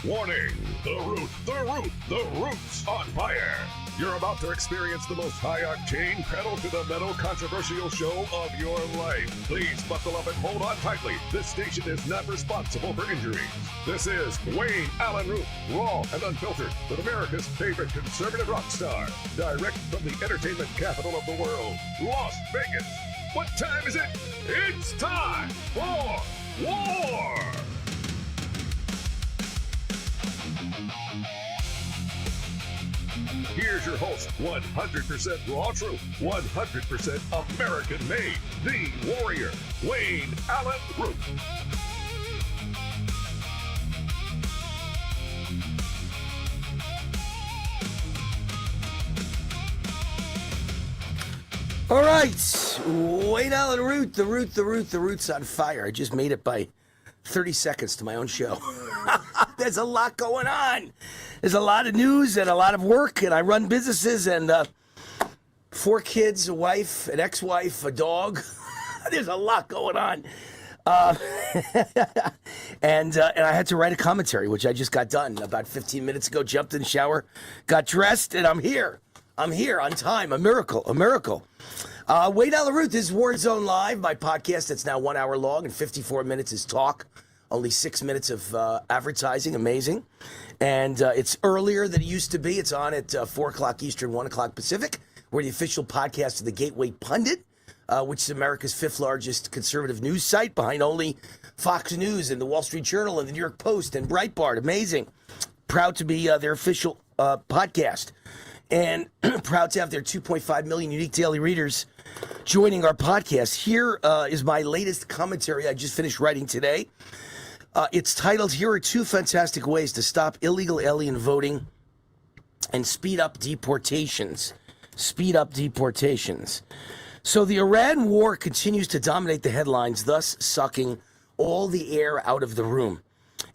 Warning! The root's on fire! You're about to experience the most high-octane, pedal-to-the-metal controversial show of your life. Please buckle up and hold on tightly. This station is not responsible for injuries. This is Wayne Allyn Root, raw and unfiltered, with America's favorite conservative rock star. Direct from the entertainment capital of the world, Las Vegas. What time is it? It's time for war! Here's your host, 100% raw truth, 100% American made, the warrior, Wayne Allyn Root. All right, Wayne Allyn Root, the root's on fire. I just made it by 30 seconds to my own show. There's a lot going on. There's a lot of news and a lot of work, and I run businesses and 4 kids, a wife, an ex-wife, a dog. There's a lot going on. And I had to write a commentary, which I just got done about 15 minutes ago, jumped in the shower, got dressed, and I'm here. I'm here on time. A miracle. Wayne Allyn Root, this is War Zone Live, my podcast that's now 1 hour long and 54 minutes is talk. Only 6 minutes of advertising. Amazing. And it's earlier than it used to be. It's on at 4 o'clock Eastern, 1 o'clock Pacific. We're the official podcast of the Gateway Pundit, which is America's 5th largest conservative news site, behind only Fox News and the Wall Street Journal and the New York Post and Breitbart. Amazing. Proud to be their official podcast. And proud to have their 2.5 million unique daily readers joining our podcast. Here is my latest commentary I just finished writing today. It's titled, Here Are 2 Fantastic Ways to Stop Illegal Alien Voting and Speed Up Deportations. So the Iran war continues to dominate the headlines, thus sucking all the air out of the room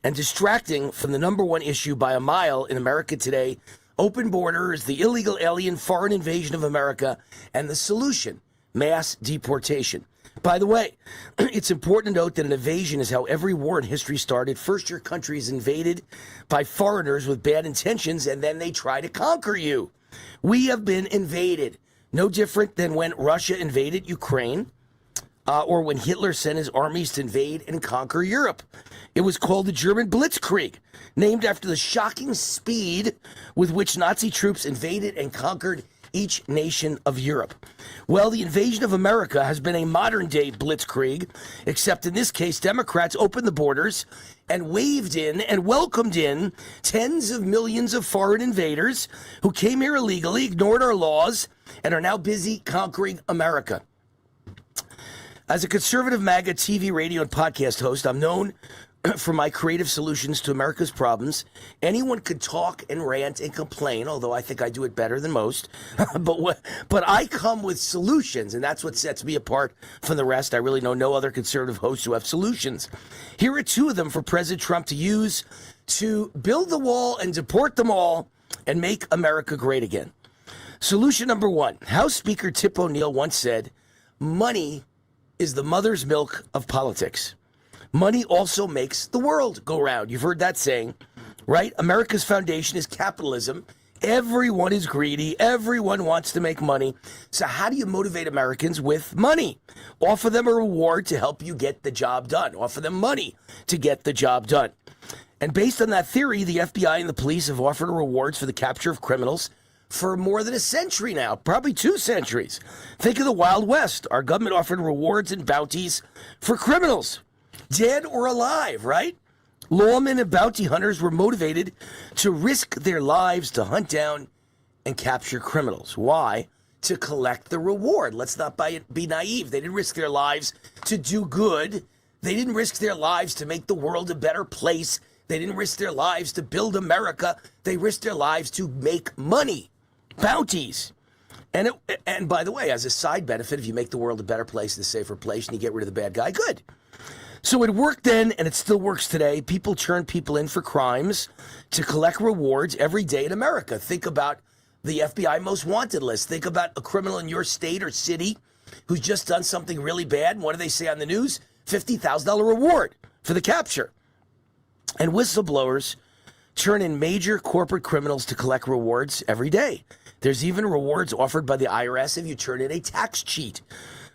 and distracting from the number one issue by a mile in America today: open borders, the illegal alien foreign invasion of America, and the solution, mass deportation. By the way, it's important to note that an invasion is how every war in history started. First, your country is invaded by foreigners with bad intentions, and then they try to conquer you. We have been invaded. No different than when Russia invaded Ukraine, or when Hitler sent his armies to invade and conquer Europe. It was called the German Blitzkrieg, named after the shocking speed with which Nazi troops invaded and conquered each nation of Europe. Well, the invasion of America has been a modern-day blitzkrieg, except in this case, Democrats opened the borders and waved in and welcomed in tens of millions of foreign invaders who came here illegally, ignored our laws, and are now busy conquering America. As a conservative MAGA TV, radio, and podcast host, I'm known for my creative solutions to America's problems. Anyone could talk and rant and complain, although I think I do it better than most. But I come with solutions, and that's what sets me apart from the rest. I really know no other conservative hosts who have solutions. Here are 2 of them for President Trump to use to build the wall and deport them all and make America great again. Solution number 1. House Speaker Tip O'Neill once said, "Money is the mother's milk of politics. Money also makes the world go round." You've heard that saying, right? America's foundation is capitalism. Everyone is greedy. Everyone wants to make money. So how do you motivate Americans with money? Offer them a reward to help you get the job done. Offer them money to get the job done. And based on that theory, the FBI and the police have offered rewards for the capture of criminals for more than a century now, probably 2 centuries. Think of the Wild West. Our government offered rewards and bounties for criminals, dead or alive, right? Lawmen and bounty hunters were motivated to risk their lives to hunt down and capture criminals. Why? To collect the reward. Let's not be naive. They didn't risk their lives to do good. They didn't risk their lives to make the world a better place. They didn't risk their lives to build America. They risked their lives to make money. Bounties. And by the way, as a side benefit, if you make the world a better place and a safer place and you get rid of the bad guy, good. So it worked then, and it still works today. People turn people in for crimes to collect rewards every day in America. Think about the FBI most wanted list. Think about a criminal in your state or city who's just done something really bad. And what do they say on the news? $50,000 reward for the capture. And whistleblowers turn in major corporate criminals to collect rewards every day. There's even rewards offered by the IRS if you turn in a tax cheat.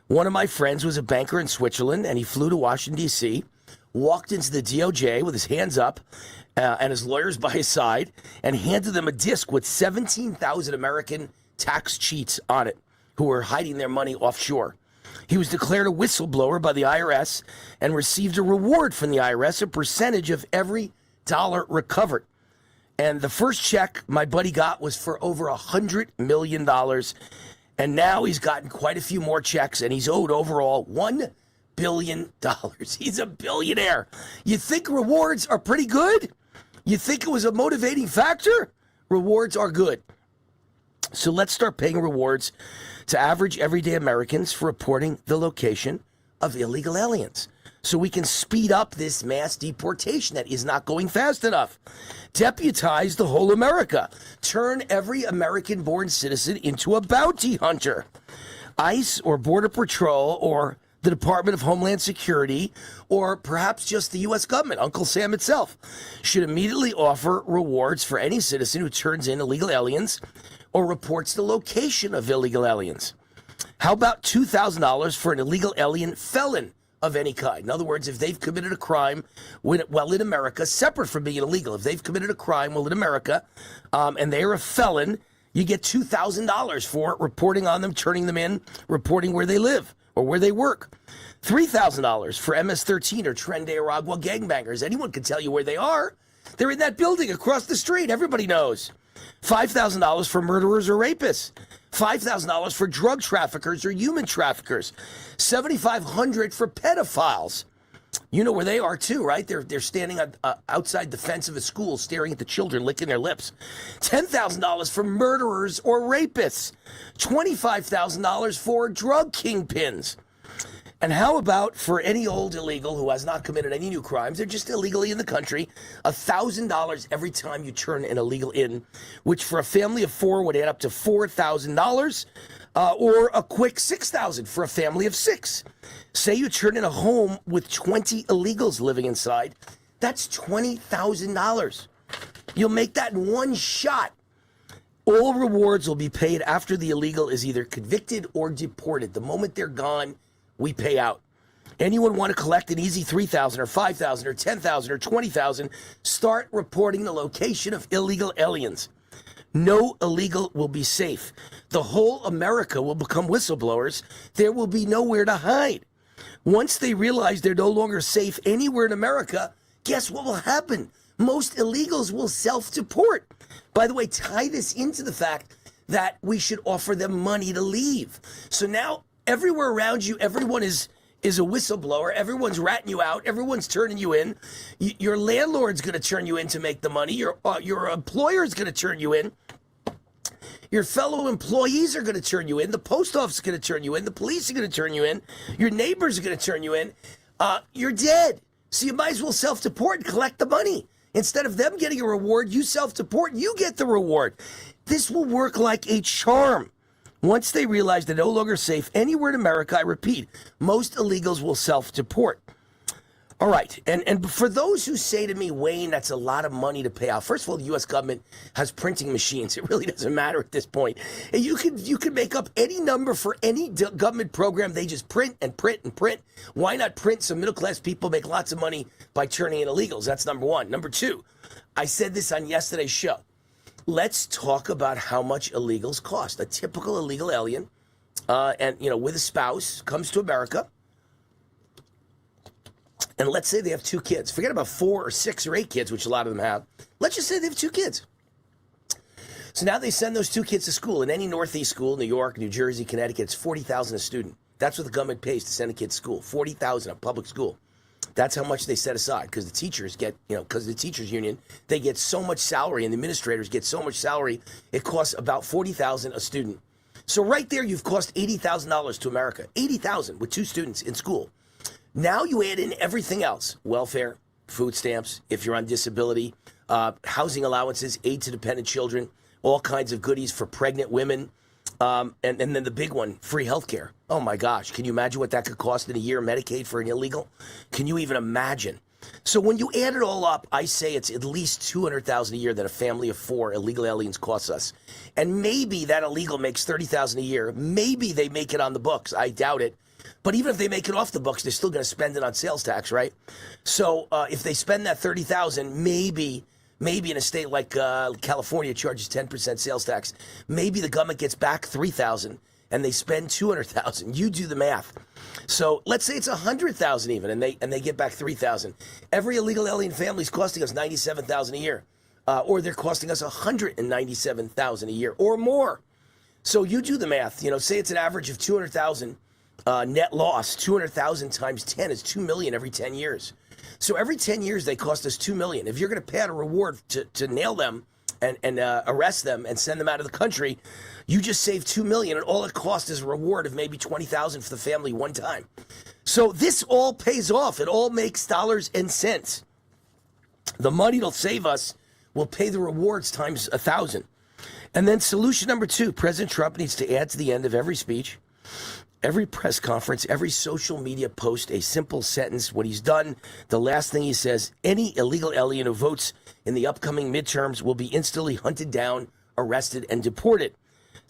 One of my friends was a banker in Switzerland, and he flew to Washington, D.C., walked into the DOJ with his hands up and his lawyers by his side, and handed them a disc with 17,000 American tax cheats on it who were hiding their money offshore. He was declared a whistleblower by the IRS and received a reward from the IRS, a percentage of every dollar recovered. And the first check my buddy got was for over $100 million. And now he's gotten quite a few more checks, and he's owed overall $1 billion. He's a billionaire. You think rewards are pretty good? You think it was a motivating factor? Rewards are good. So let's start paying rewards to average everyday Americans for reporting the location of illegal aliens, so we can speed up this mass deportation that is not going fast enough. Deputize the whole America. Turn every American-born citizen into a bounty hunter. ICE or Border Patrol or the Department of Homeland Security, or perhaps just the U.S. government, Uncle Sam itself, should immediately offer rewards for any citizen who turns in illegal aliens or reports the location of illegal aliens. How about $2,000 for an illegal alien felon of any kind? In other words, if they've committed a crime while in America, separate from being illegal, if they've committed a crime while in America and they're a felon, you get $2,000 for reporting on them, turning them in, reporting where they live or where they work. $3,000 for MS-13 or Tren de Aragua gangbangers. Anyone can tell you where they are. They're in that building across the street. Everybody knows. $5,000 for murderers or rapists. $5,000 for drug traffickers or human traffickers. $7,500 for pedophiles. You know where they are too, right? They're standing outside the fence of a school staring at the children, licking their lips. $10,000 for murderers or rapists. $25,000 for drug kingpins. And how about for any old illegal who has not committed any new crimes, they're just illegally in the country, $1,000 every time you turn an illegal in, which for a family of four would add up to $4,000, or a quick $6,000 for a family of six. Say you turn in a home with 20 illegals living inside, that's $20,000. You'll make that in one shot. All rewards will be paid after the illegal is either convicted or deported. The moment they're gone, we pay out. Anyone want to collect an easy $3,000 or $5,000 or $10,000 or $20,000? Start reporting the location of illegal aliens. No illegal will be safe. The whole America will become whistleblowers. There will be nowhere to hide. Once they realize they're no longer safe anywhere in America, guess what will happen? Most illegals will self-deport. By the way, tie this into the fact that we should offer them money to leave. So now everywhere around you, everyone is a whistleblower. Everyone's ratting you out. Everyone's turning you in. Your landlord's going to turn you in to make the money. Your employer's going to turn you in. Your fellow employees are going to turn you in. The post office is going to turn you in. The police are going to turn you in. Your neighbors are going to turn you in. You're dead. So you might as well self-deport and collect the money. Instead of them getting a reward, you self-deport, you get the reward. This will work like a charm. Once they realize they're no longer safe anywhere in America, I repeat, most illegals will self-deport. All right, and for those who say to me, Wayne, that's a lot of money to pay out. First of all, the U.S. government has printing machines. It really doesn't matter at this point. And you can make up any number for any government program. They just print and print and print. Why not print so middle-class people make lots of money by turning in illegals? That's number one. Number two, I said this on yesterday's show. Let's talk about how much illegals cost. A typical illegal alien, with a spouse, comes to America, and let's say they have two kids. Forget about 4 or 6 or 8 kids, which a lot of them have. Let's just say they have 2 kids. So now they send those 2 kids to school. In any Northeast school, New York, New Jersey, Connecticut, it's $40,000 a student. That's what the government pays to send a kid to school. $40,000 a public school. That's how much they set aside because the teachers get, because the teachers union, they get so much salary and the administrators get so much salary. It costs about $40,000 a student. So right there, you've cost $80,000 to America. $80,000 with 2 students in school. Now you add in everything else: welfare, food stamps, if you're on disability, housing allowances, aid to dependent children, all kinds of goodies for pregnant women, and then the big one, free health care. Oh my gosh, can you imagine what that could cost in a year, Medicaid for an illegal? Can you even imagine? So when you add it all up, I say it's at least $200,000 a year that a family of 4 illegal aliens costs us. And maybe that illegal makes $30,000 a year. Maybe they make it on the books. I doubt it. But even if they make it off the books, they're still going to spend it on sales tax, right? So if they spend that $30,000, maybe in a state like California charges 10% sales tax, maybe the government gets back $3,000 and they spend $200,000. You do the math. So let's say it's $100,000 even, and they get back $3,000. Every illegal alien family is costing us $97,000 a year, or they're costing us $197,000 a year or more. So you do the math. Say it's an average of $200,000 net loss. $200,000 times 10 is $2 million every 10 years. So every 10 years they cost us $2 million. If you're going to pay out a reward to nail them and arrest them and send them out of the country, you just saved $2 million, and all it costs is a reward of maybe $20,000 for the family one time. So this all pays off. It all makes dollars and cents. The money it'll save us will pay the rewards times 1,000. And then solution number 2, President Trump needs to add to the end of every speech, every press conference, every social media post, a simple sentence. What he's done, the last thing he says: any illegal alien who votes in the upcoming midterms will be instantly hunted down, arrested, and deported.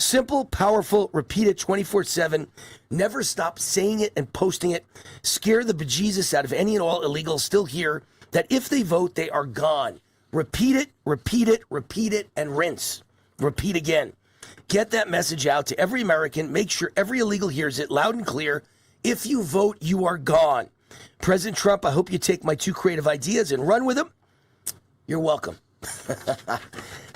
Simple, powerful, repeat it 24/7. Never stop saying it and posting it. Scare the bejesus out of any and all illegals still here that if they vote, they are gone. Repeat it, repeat it, repeat it, and rinse. Repeat again. Get that message out to every American. Make sure every illegal hears it loud and clear. If you vote, you are gone. President Trump, I hope you take my 2 creative ideas and run with them. You're welcome.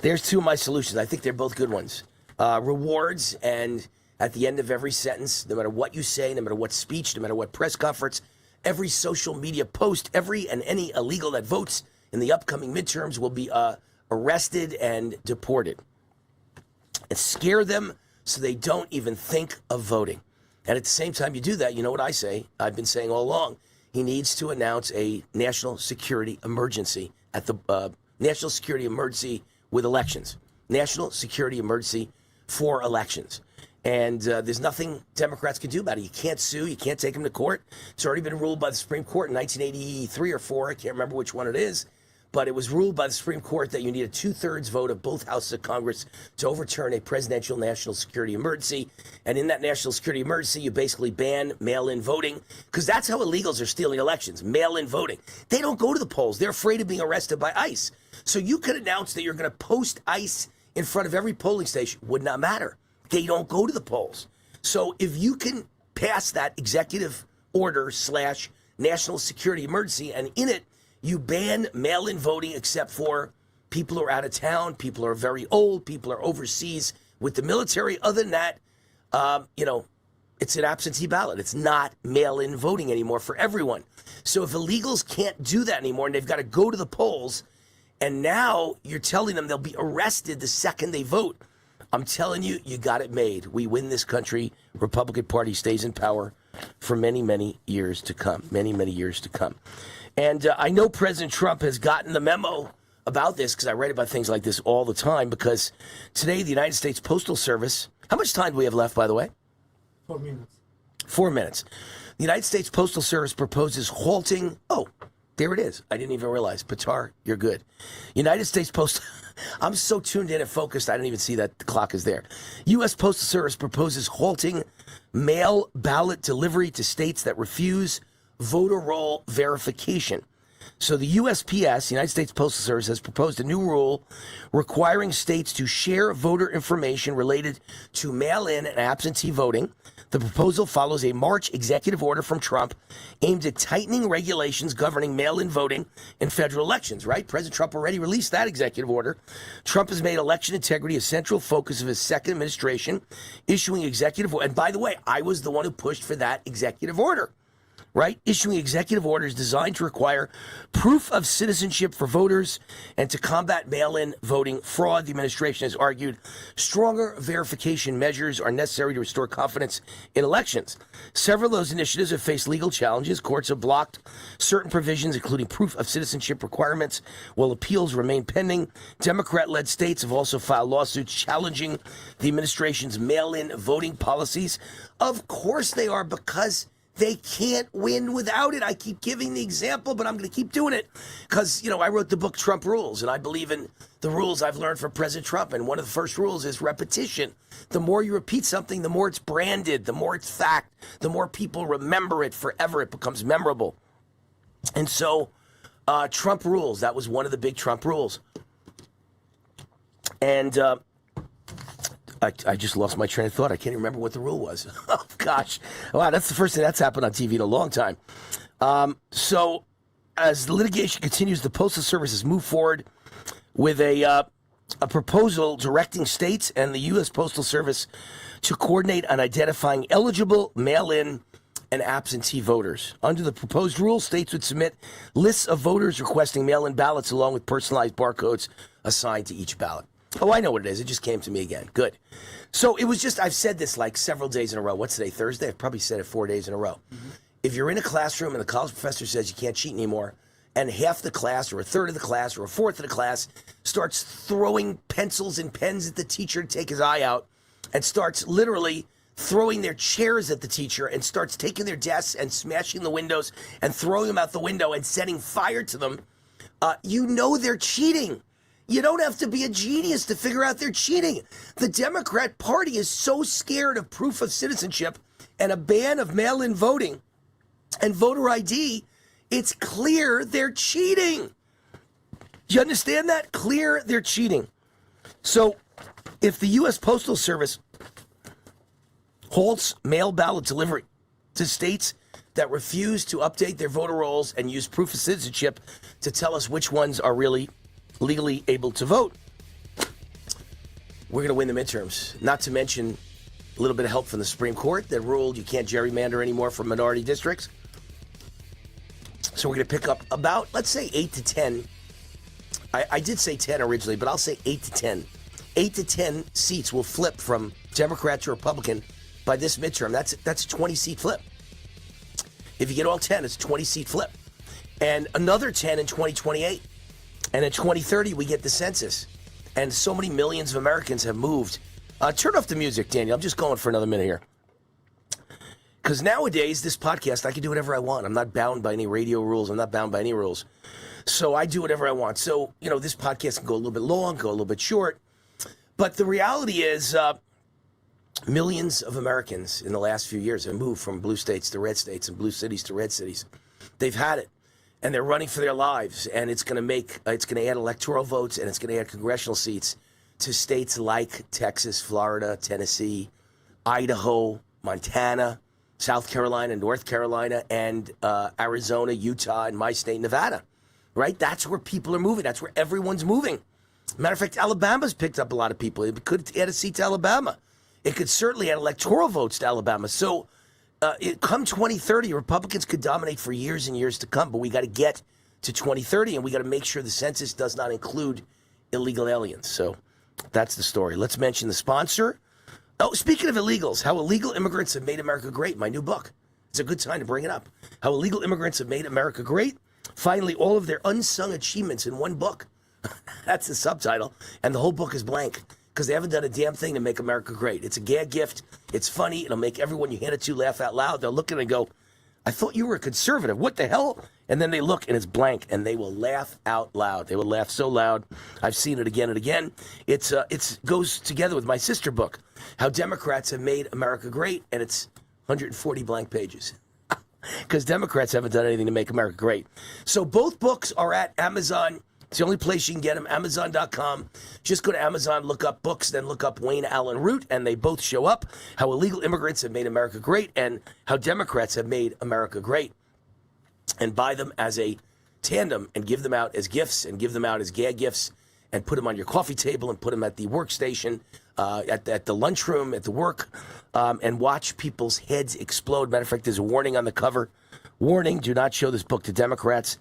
There's 2 of my solutions. I think they're both good ones. Rewards, and at the end of every sentence, no matter what you say, no matter what speech, no matter what press conference, every social media post, every and any illegal that votes in the upcoming midterms will be arrested and deported. And scare them so they don't even think of voting. And at the same time you do that, you know what I say? I've been saying all along. He needs to announce a national security emergency at the national security emergency with elections. National security emergency for elections. And there's nothing Democrats can do about it. You can't sue. You can't take them to court. It's already been ruled by the Supreme Court in 1983 or 4. I can't remember which one it is. But it was ruled by the Supreme Court that you need a 2/3 vote of both houses of Congress to overturn a presidential national security emergency. And in that national security emergency, you basically ban mail-in voting, because that's how illegals are stealing elections, mail-in voting. They don't go to the polls. They're afraid of being arrested by ICE. So you could announce that you're going to post ICE in front of every polling station. Would not matter. They don't go to the polls. So if you can pass that executive order / national security emergency, and in it, you ban mail-in voting except for people who are out of town, people who are very old, people who are overseas with the military. Other than that, it's an absentee ballot. It's not mail-in voting anymore for everyone. So if illegals can't do that anymore and they've got to go to the polls, and now you're telling them they'll be arrested the second they vote, I'm telling you, you got it made. We win this country. Republican Party stays in power for many, many years to come. Many, many years to come. And I know President Trump has gotten the memo about this, because I write about things like this all the time, because today the United States Postal Service, how much time do we have left, by the way? 4 minutes. 4 minutes. The United States Postal Service proposes halting, there it is. I didn't even realize. Patar, you're good. United States Postal, I'm so tuned in and focused, I didn't even see that the clock is there. U.S. Postal Service proposes halting mail ballot delivery to states that refuse voter roll verification. So the USPS, United States Postal Service, has proposed a new rule requiring states to share voter information related to mail-in and absentee voting. The proposal follows a March executive order from Trump aimed at tightening regulations governing mail-in voting in federal elections, right? President Trump already released that executive order. Trump has made election integrity a central focus of his second administration, issuing executive order. And by the way, I was the one who pushed for that executive order. right? Issuing executive orders designed to require proof of citizenship for voters and to combat mail-in voting fraud. The administration has argued stronger verification measures are necessary to restore confidence in elections. Several of those initiatives have faced legal challenges. Courts have blocked certain provisions, including proof of citizenship requirements, while appeals remain pending. Democrat-led states have also filed lawsuits challenging the administration's mail-in voting policies. Of course they are, because they can't win without it. I keep giving the example, but I'm going to keep doing it because, I wrote the book Trump Rules, and I believe in the rules I've learned from President Trump. And one of the first rules is repetition. The more you repeat something, the more it's branded, the more it's fact, the more people remember it forever. It becomes memorable. And so Trump Rules, that was one of the big Trump rules. And I just lost my train of thought. I can't even remember what the rule was. Oh, gosh. Wow, that's the first thing that's happened on TV in a long time. So as the litigation continues, the Postal Service has moved forward with a proposal directing states and the U.S. Postal Service to coordinate on identifying eligible mail-in and absentee voters. Under the proposed rule, states would submit lists of voters requesting mail-in ballots along with personalized barcodes assigned to each ballot. Oh, I know what it is. It just came to me again. Good. So it was just, I've said this like several days in a row. What's today, Thursday? I've probably said it 4 days in a row. Mm-hmm. If you're in a classroom and the college professor says you can't cheat anymore, and half the class or a third of the class or a fourth of the class starts throwing pencils and pens at the teacher to take his eye out, and starts literally throwing their chairs at the teacher and starts taking their desks and smashing the windows and throwing them out the window and setting fire to them, they're cheating. You don't have to be a genius to figure out they're cheating. The Democrat Party is so scared of proof of citizenship and a ban of mail-in voting and voter ID, it's clear they're cheating. Do you understand that? Clear they're cheating. So if the U.S. Postal Service halts mail ballot delivery to states that refuse to update their voter rolls and use proof of citizenship to tell us which ones are really legally able to vote, we're going to win the midterms. Not to mention a little bit of help from the Supreme Court that ruled you can't gerrymander anymore for minority districts. So we're going to pick up about, let's say, 8 to 10. I did say 10 originally, but I'll say 8 to 10. 8 to 10 seats will flip from Democrat to Republican by this midterm. That's a 20-seat flip. If you get all 10, it's a 20-seat flip. And another 10 in 2028. And in 2030, we get the census. And so many millions of Americans have moved. Turn off the music, Daniel. I'm just going for another minute here. Because nowadays, this podcast, I can do whatever I want. I'm not bound by any radio rules. I'm not bound by any rules. So I do whatever I want. So, this podcast can go a little bit long, go a little bit short. But the reality is millions of Americans in the last few years have moved from blue states to red states and blue cities to red cities. They've had it. And they're running for their lives, and it's going to add electoral votes, and it's going to add congressional seats to states like Texas, Florida, Tennessee, Idaho, Montana, South Carolina, North Carolina, and Arizona, Utah, and my state, Nevada. Right? That's where people are moving. That's where everyone's moving. Matter of fact, Alabama's picked up a lot of people. It could add a seat to Alabama. It could certainly add electoral votes to Alabama. So, come 2030, Republicans could dominate for years and years to come, but we got to get to 2030, and we got to make sure the census does not include illegal aliens. So that's the story. Let's mention the sponsor. Oh, speaking of illegals, How Illegal Immigrants Have Made America Great, my new book. It's a good time to bring it up. How Illegal Immigrants Have Made America Great. Finally, all of their unsung achievements in one book. That's the subtitle, and the whole book is blank. Because they haven't done a damn thing to make America great. It's a gag gift. It's funny. It'll make everyone you hand it to laugh out loud. They'll look at it and go, I thought you were a conservative. What the hell? And then they look and it's blank, and they will laugh out loud. They will laugh so loud. I've seen it again and again. It goes together with my sister book, How Democrats Have Made America Great, and it's 140 blank pages. Because Democrats haven't done anything to make America great. So both books are at Amazon. It's the only place you can get them, Amazon.com. Just go to Amazon, look up books, then look up Wayne Allyn Root, and they both show up. How Illegal Immigrants Have Made America Great and How Democrats Have Made America Great. And buy them as a tandem and give them out as gifts and give them out as gag gifts and put them on your coffee table and put them at the workstation, at the lunchroom, at the work, and watch people's heads explode. Matter of fact, there's a warning on the cover. Warning, do not show this book to Democrats.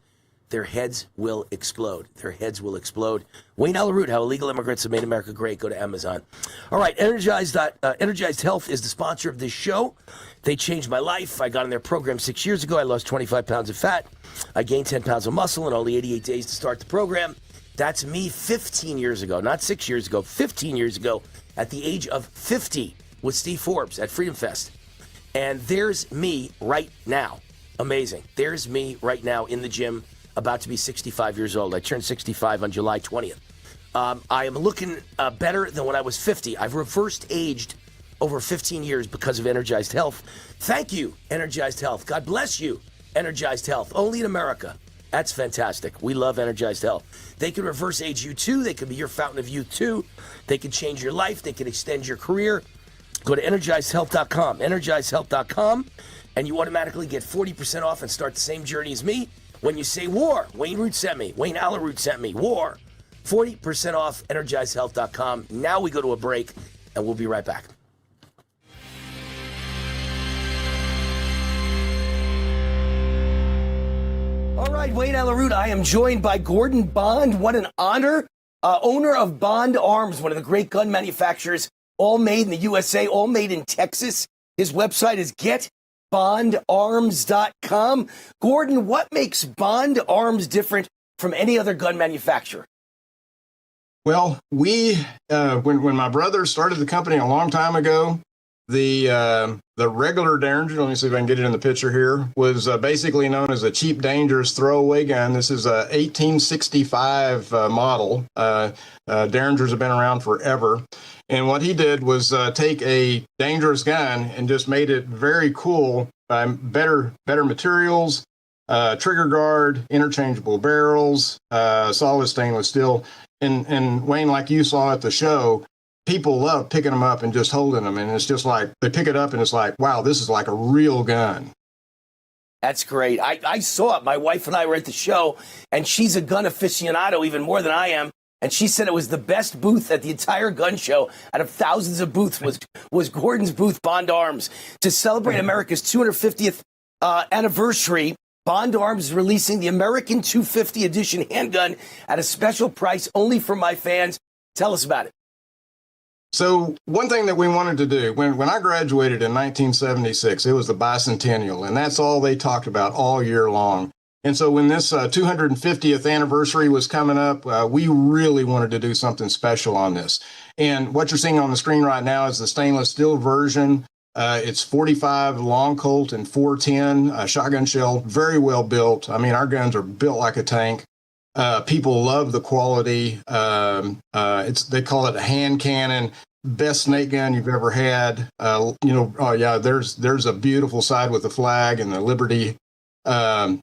Their heads will explode. Their heads will explode. Wayne Allyn, How Illegal Immigrants Have Made America Great. Go to Amazon. All right, Energized Health is the sponsor of this show. They changed my life. I got on their program 6 years ago. I lost 25 pounds of fat. I gained 10 pounds of muscle in only 88 days to start the program. That's me 15 years ago, not 6 years ago, 15 years ago, at the age of 50 with Steve Forbes at Freedom Fest. And there's me right now. Amazing. There's me right now in the gym, about to be 65 years old. I turned 65 on July 20th. I am looking better than when I was 50. I've reversed aged over 15 years because of Energized Health. Thank you, Energized Health. God bless you, Energized Health. Only in America. That's fantastic. We love Energized Health. They can reverse age you too. They can be your fountain of youth too. They can change your life. They can extend your career. Go to energizedhealth.com, energizedhealth.com, and you automatically get 40% off and start the same journey as me. When you say war, Wayne Root sent me, Wayne Allyn Root sent me, war, 40% off, energizedhealth.com. Now we go to a break, and we'll be right back. All right, Wayne Allyn Root, I am joined by Gordon Bond. What an honor. Owner of Bond Arms, one of the great gun manufacturers, all made in the USA, all made in Texas. His website is GetBondArms.com. Gordon, what makes Bond Arms different from any other gun manufacturer? Well, when my brother started the company a long time ago, the regular Derringer, let me see if I can get it in the picture here, was basically known as a cheap, dangerous throwaway gun. This is a 1865 model. Derringers have been around forever. And what he did was take a dangerous gun and just made it very cool by better materials, trigger guard, interchangeable barrels, solid stainless steel. And Wayne, like you saw at the show, people love picking them up and just holding them. And it's just like they pick it up and it's like, wow, this is like a real gun. That's great. I saw it. My wife and I were at the show, and she's a gun aficionado even more than I am. And she said it was the best booth at the entire gun show out of thousands of booths was Gordon's booth, Bond Arms. To celebrate America's 250th anniversary, Bond Arms is releasing the American 250 edition handgun at a special price only for my fans. Tell us about it. So one thing that we wanted to do, when I graduated in 1976, it was the bicentennial, and that's all they talked about all year long. And so when this 250th anniversary was coming up, we really wanted to do something special on this. And what you're seeing on the screen right now is the stainless steel version. It's 45 long Colt and 410 shotgun shell, very well built. I mean, our guns are built like a tank. People love the quality. They call it a hand cannon. Best snake gun you've ever had. Oh yeah, there's a beautiful side with the flag and the Liberty. And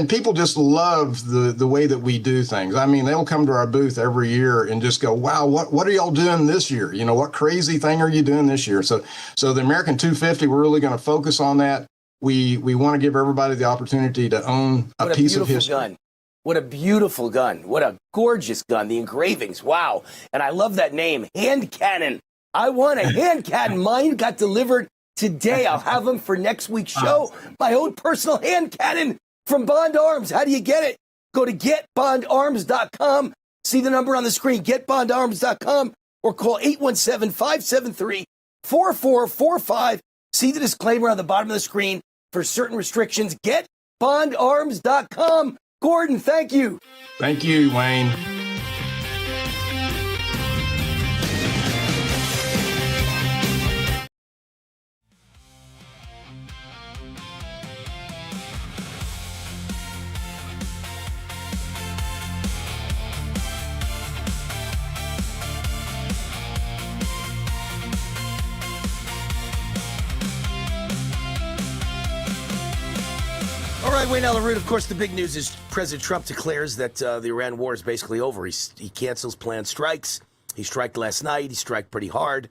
people just love the way that we do things. I mean, they'll come to our booth every year and just go, wow, what are y'all doing this year? You know, what crazy thing are you doing this year? So the American 250, we're really going to focus on that. We want to give everybody the opportunity to own a piece of history. Gun. What a beautiful gun. What a gorgeous gun. The engravings. Wow. And I love that name, hand cannon. I want a hand cannon. Mine got delivered today. I'll have them for next week's show. My own personal hand cannon from Bond Arms. How do you get it? Go to getbondarms.com. See the number on the screen, getbondarms.com, or call 817-573-4445. See the disclaimer on the bottom of the screen for certain restrictions. Getbondarms.com. Gordon, thank you. Thank you, Wayne. All right, Wayne Allyn Root, of course, the big news is President Trump declares that the Iran war is basically over. He cancels planned strikes. He striked last night. He striked pretty hard.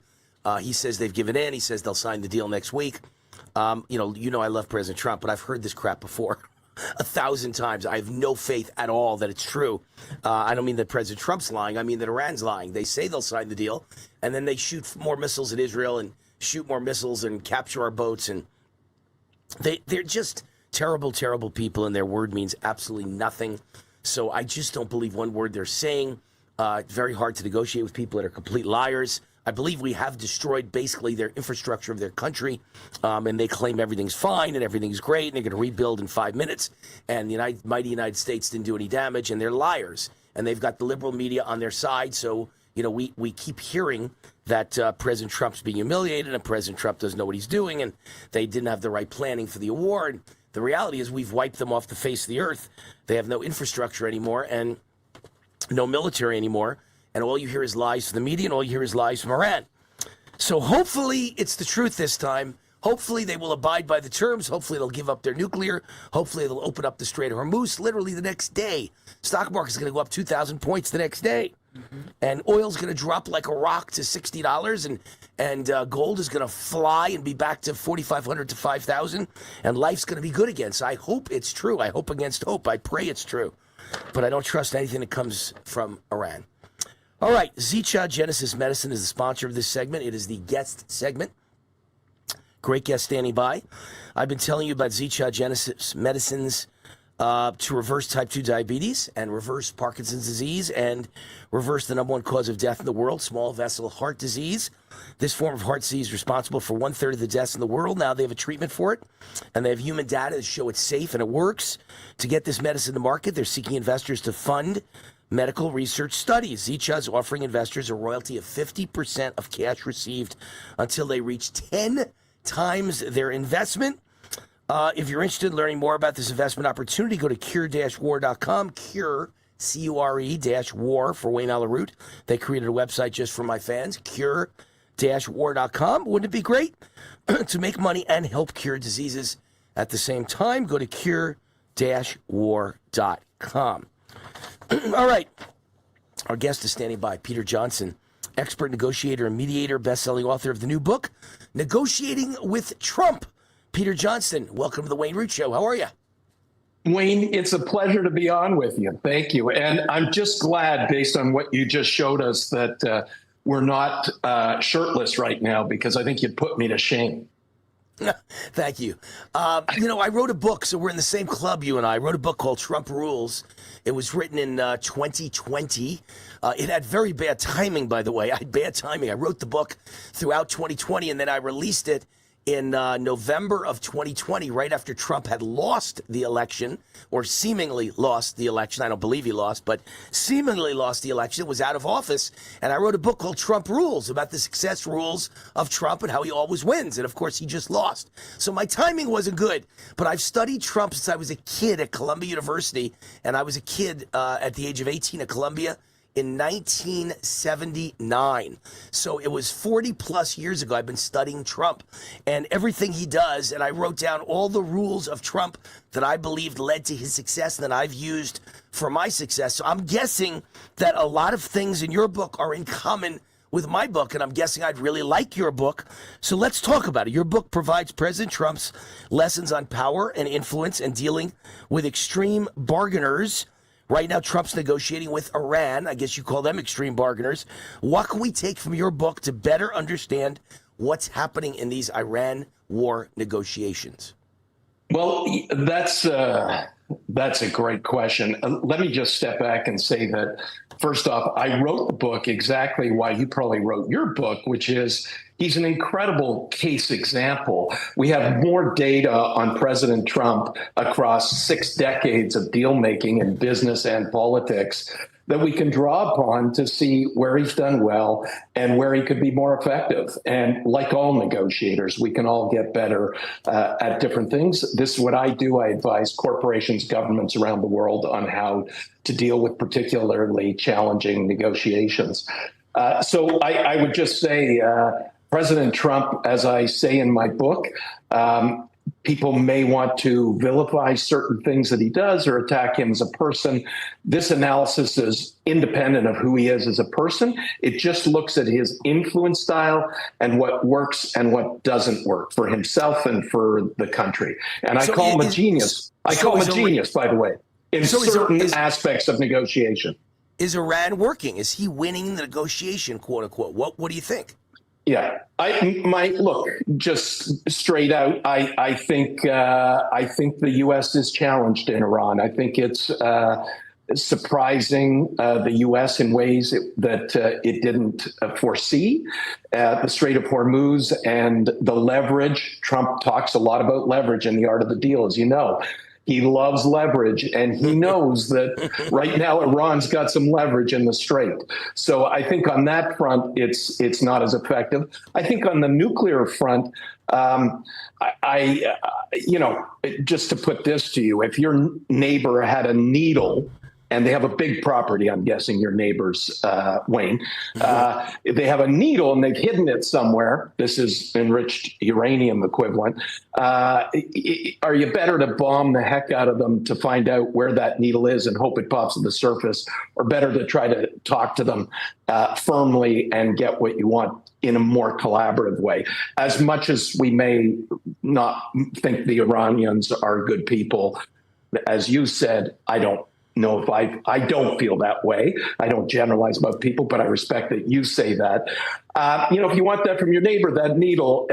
He says they've given in. He says they'll sign the deal next week. I love President Trump, but I've heard this crap before 1,000 times. I have no faith at all that it's true. I don't mean that President Trump's lying. I mean that Iran's lying. They say they'll sign the deal, and then they shoot more missiles at Israel and shoot more missiles and capture our boats. And they're just Terrible, terrible people, and their word means absolutely nothing. So I just don't believe one word they're saying. It's very hard to negotiate with people that are complete liars. I believe we have destroyed basically their infrastructure of their country, and they claim everything's fine and everything's great, and they're going to rebuild in 5 minutes, and the mighty United States didn't do any damage, and they're liars, and they've got the liberal media on their side. So, you know, we keep hearing that President Trump's being humiliated, and President Trump doesn't know what he's doing, and they didn't have the right planning for the award. The reality is we've wiped them off the face of the earth. They have no infrastructure anymore and no military anymore. And all you hear is lies from the media, and all you hear is lies from Iran. So hopefully it's the truth this time. Hopefully they will abide by the terms. Hopefully they'll give up their nuclear. Hopefully they'll open up the Strait of Hormuz literally the next day. Stock market's going to go up 2,000 points the next day. And oil's going to drop like a rock to $60, and gold is going to fly and be back to 4,500 to 5,000, and life's going to be good again. So I hope it's true. I hope against hope. I pray it's true. But I don't trust anything that comes from Iran. All right, Zicha Genesis Medicine is the sponsor of this segment. It is the guest segment. Great guest standing by. I've been telling you about Zicha Genesis Medicines to reverse type 2 diabetes and reverse Parkinson's disease and reverse the number one cause of death in the world, small vessel heart disease. This form of heart disease is responsible for 1/3 of the deaths in the world. Now they have a treatment for it, and they have human data to show it's safe and it works. To get this medicine to market, they're seeking investors to fund medical research studies. Zicha is offering investors a royalty of 50% of cash received until they reach 10 times their investment. If you're interested in learning more about this investment opportunity, go to cure-war.com, cure, C-U-R-E-war for Wayne Alaroot. They created a website just for my fans, cure-war.com. Wouldn't it be great to make money and help cure diseases at the same time? Go to cure-war.com. All right. Our guest is standing by, Peter Johnson, expert negotiator and mediator, best-selling author of the new book, Negotiating with Trump. Peter Johnson, welcome to the Wayne Root Show. How are you? Wayne, it's a pleasure to be on with you. Thank you. And I'm just glad, based on what you just showed us, that we're not shirtless right now, because I think you'd put me to shame. Thank you. You know, I wrote a book, so we're in the same club, you and I. wrote a book called Trump Rules. It was written in 2020. It had very bad timing, by the way. I had bad timing. I wrote the book throughout 2020, and then I released it in November of 2020, right after Trump had lost the election, or seemingly lost the election. I don't believe he lost, but seemingly lost the election, was out of office. And I wrote a book called Trump Rules, about the success rules of Trump and how he always wins. And of course, he just lost. So my timing wasn't good, but I've studied Trump since I was a kid at Columbia University. And I was a kid at the age of 18 at Columbia in 1979. So it was 40 plus years ago. I've been studying Trump and everything he does. And I wrote down all the rules of Trump that I believed led to his success and that I've used for my success. So I'm guessing that a lot of things in your book are in common with my book, and I'm guessing I'd really like your book. So let's talk about it. Your book provides President Trump's lessons on power and influence and dealing with extreme bargainers. Right now, Trump's negotiating with Iran. I guess you call them extreme bargainers. What can we take from your book to better understand what's happening in these Iran war negotiations? Well, that's a great question. Let me just step back and say that, first off, I wrote the book exactly why you probably wrote your book, which is he's an incredible case example. We have more data on President Trump across 6 decades of deal making in business and politics that we can draw upon to see where he's done well and where he could be more effective. And like all negotiators, we can all get better at different things. This is what I do. I advise corporations, governments around the world on how to deal with particularly challenging negotiations. So I would just say, President Trump, as I say in my book, people may want to vilify certain things that he does or attack him as a person. This analysis is independent of who he is as a person. It just looks at his influence style and what works and what doesn't work for himself and for the country. And I call him a genius. I call him a genius, by the way, in certain aspects of negotiation. Is Iran working? Is he winning the negotiation, quote unquote? What do you think? Yeah, look, just straight out. I think the U.S. is challenged in Iran. I think it's surprising the U.S. in ways that it didn't foresee. The Strait of Hormuz and the leverage. Trump talks a lot about leverage in The Art of the Deal, as you know. He loves leverage, and he knows that right now Iran's got some leverage in the Strait. So I think on that front, it's not as effective. I think on the nuclear front, just to put this to you, if your neighbor had a needle, and they have a big property, I'm guessing your neighbors, Wayne. If they have a needle and they've hidden it somewhere, this is enriched uranium equivalent, are you better to bomb the heck out of them to find out where that needle is and hope it pops to the surface, or better to try to talk to them firmly and get what you want in a more collaborative way? As much as we may not think the Iranians are good people, as you said, I don't know if I don't feel that way. I don't generalize about people, but I respect that you say that. If you want that from your neighbor, that needle,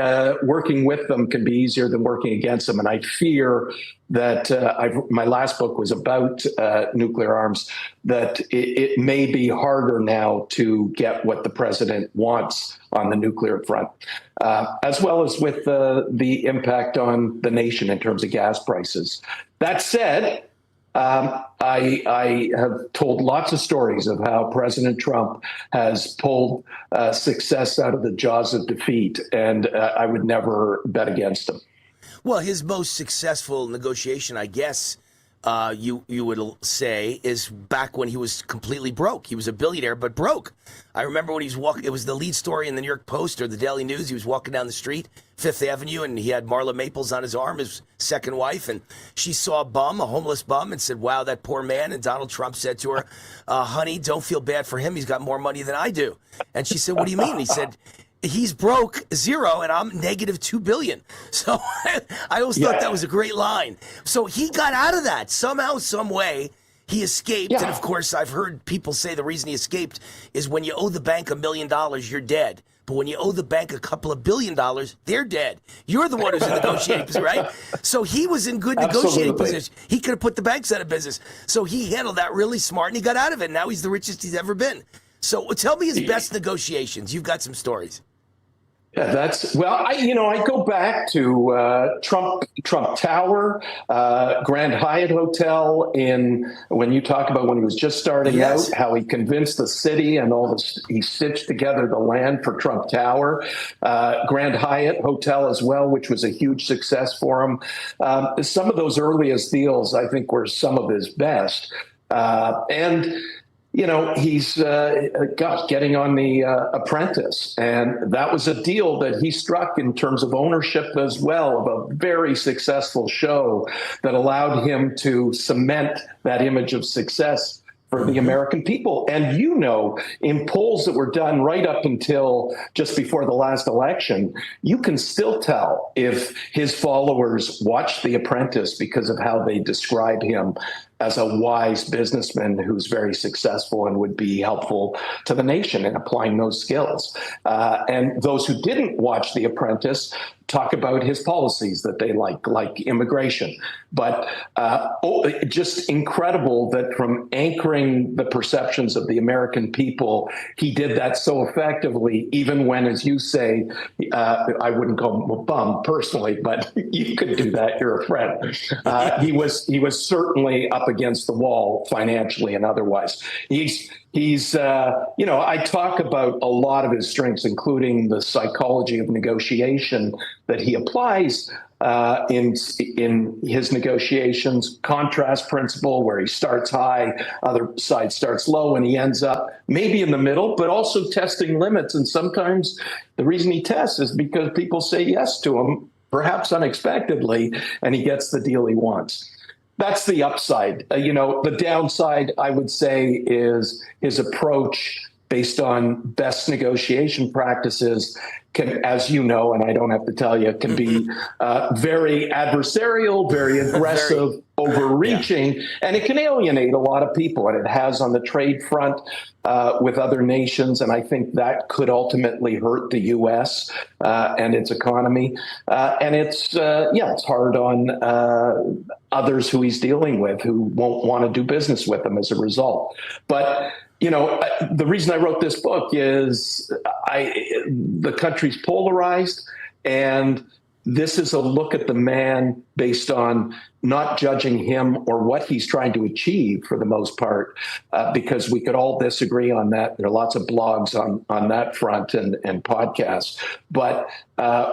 working with them can be easier than working against them. And I fear that my last book was about nuclear arms, that it may be harder now to get what the president wants on the nuclear front, as well as with the impact on the nation in terms of gas prices. That said, I have told lots of stories of how President Trump has pulled success out of the jaws of defeat, and I would never bet against him. Well, his most successful negotiation, I guess, you would say, is back when he was completely broke. He was a billionaire, but broke. I remember when he was walking, it was the lead story in the New York Post or the Daily News. He was walking down the street, Fifth Avenue, and he had Marla Maples on his arm, his second wife, and she saw a homeless bum, and said, wow, that poor man. And Donald Trump said to her, honey, don't feel bad for him. He's got more money than I do. And she said, what do you mean? He said, he's broke zero and I'm negative $2 billion. So I always thought that was a great line. So he got out of that somehow, some way. He escaped. Yeah. And of course, I've heard people say the reason he escaped is when you owe the bank $1 million, you're dead. But when you owe the bank a couple of $1 billion, they're dead. You're the one who's in negotiating position, right? So he was in good negotiating position. He could have put the banks out of business. So he handled that really smart and he got out of it. Now he's the richest he's ever been. So tell me his best negotiations. You've got some stories. Yeah, I go back to Trump Tower, Grand Hyatt Hotel when you talk about when he was just starting out, how he convinced the city and all this, he stitched together the land for Trump Tower, Grand Hyatt Hotel as well, which was a huge success for him. Some of those earliest deals, I think, were some of his best. He's getting on The Apprentice. And that was a deal that he struck in terms of ownership as well, of a very successful show that allowed him to cement that image of success for the American people. And in polls that were done right up until just before the last election, you can still tell if his followers watched The Apprentice because of how they describe him as a wise businessman who's very successful and would be helpful to the nation in applying those skills. And those who didn't watch The Apprentice talk about his policies that they like immigration. But just incredible that from anchoring the perceptions of the American people, he did that so effectively, even when, as you say, I wouldn't call him a bum personally, but you could do that. You're a friend. He was certainly up against the wall financially and otherwise. I talk about a lot of his strengths, including the psychology of negotiation that he applies in his negotiations, contrast principle, where he starts high, other side starts low, and he ends up maybe in the middle, but also testing limits. And sometimes the reason he tests is because people say yes to him, perhaps unexpectedly, and he gets the deal he wants. That's the upside. The downside, I would say, is his approach based on best negotiation practices can, as you know, and I don't have to tell you, can be very adversarial, very aggressive, overreaching, and it can alienate a lot of people. And it has on the trade front with other nations. And I think that could ultimately hurt the U.S. And its economy. And it's hard on others who he's dealing with who won't want to do business with him as a result. But the reason I wrote this book is the country's polarized, and this is a look at the man based on not judging him or what he's trying to achieve for the most part, because we could all disagree on that. There are lots of blogs on that front and podcasts. But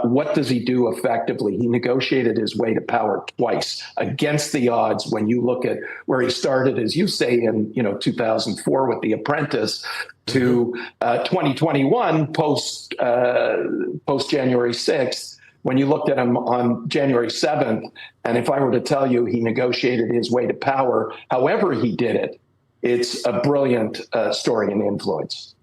what does he do effectively? He negotiated his way to power twice against the odds. When you look at where he started, as you say, in 2004 with The Apprentice, to 2021 post January 6th. When you looked at him on January 7th, and if I were to tell you he negotiated his way to power, however he did it, it's a brilliant story and influence.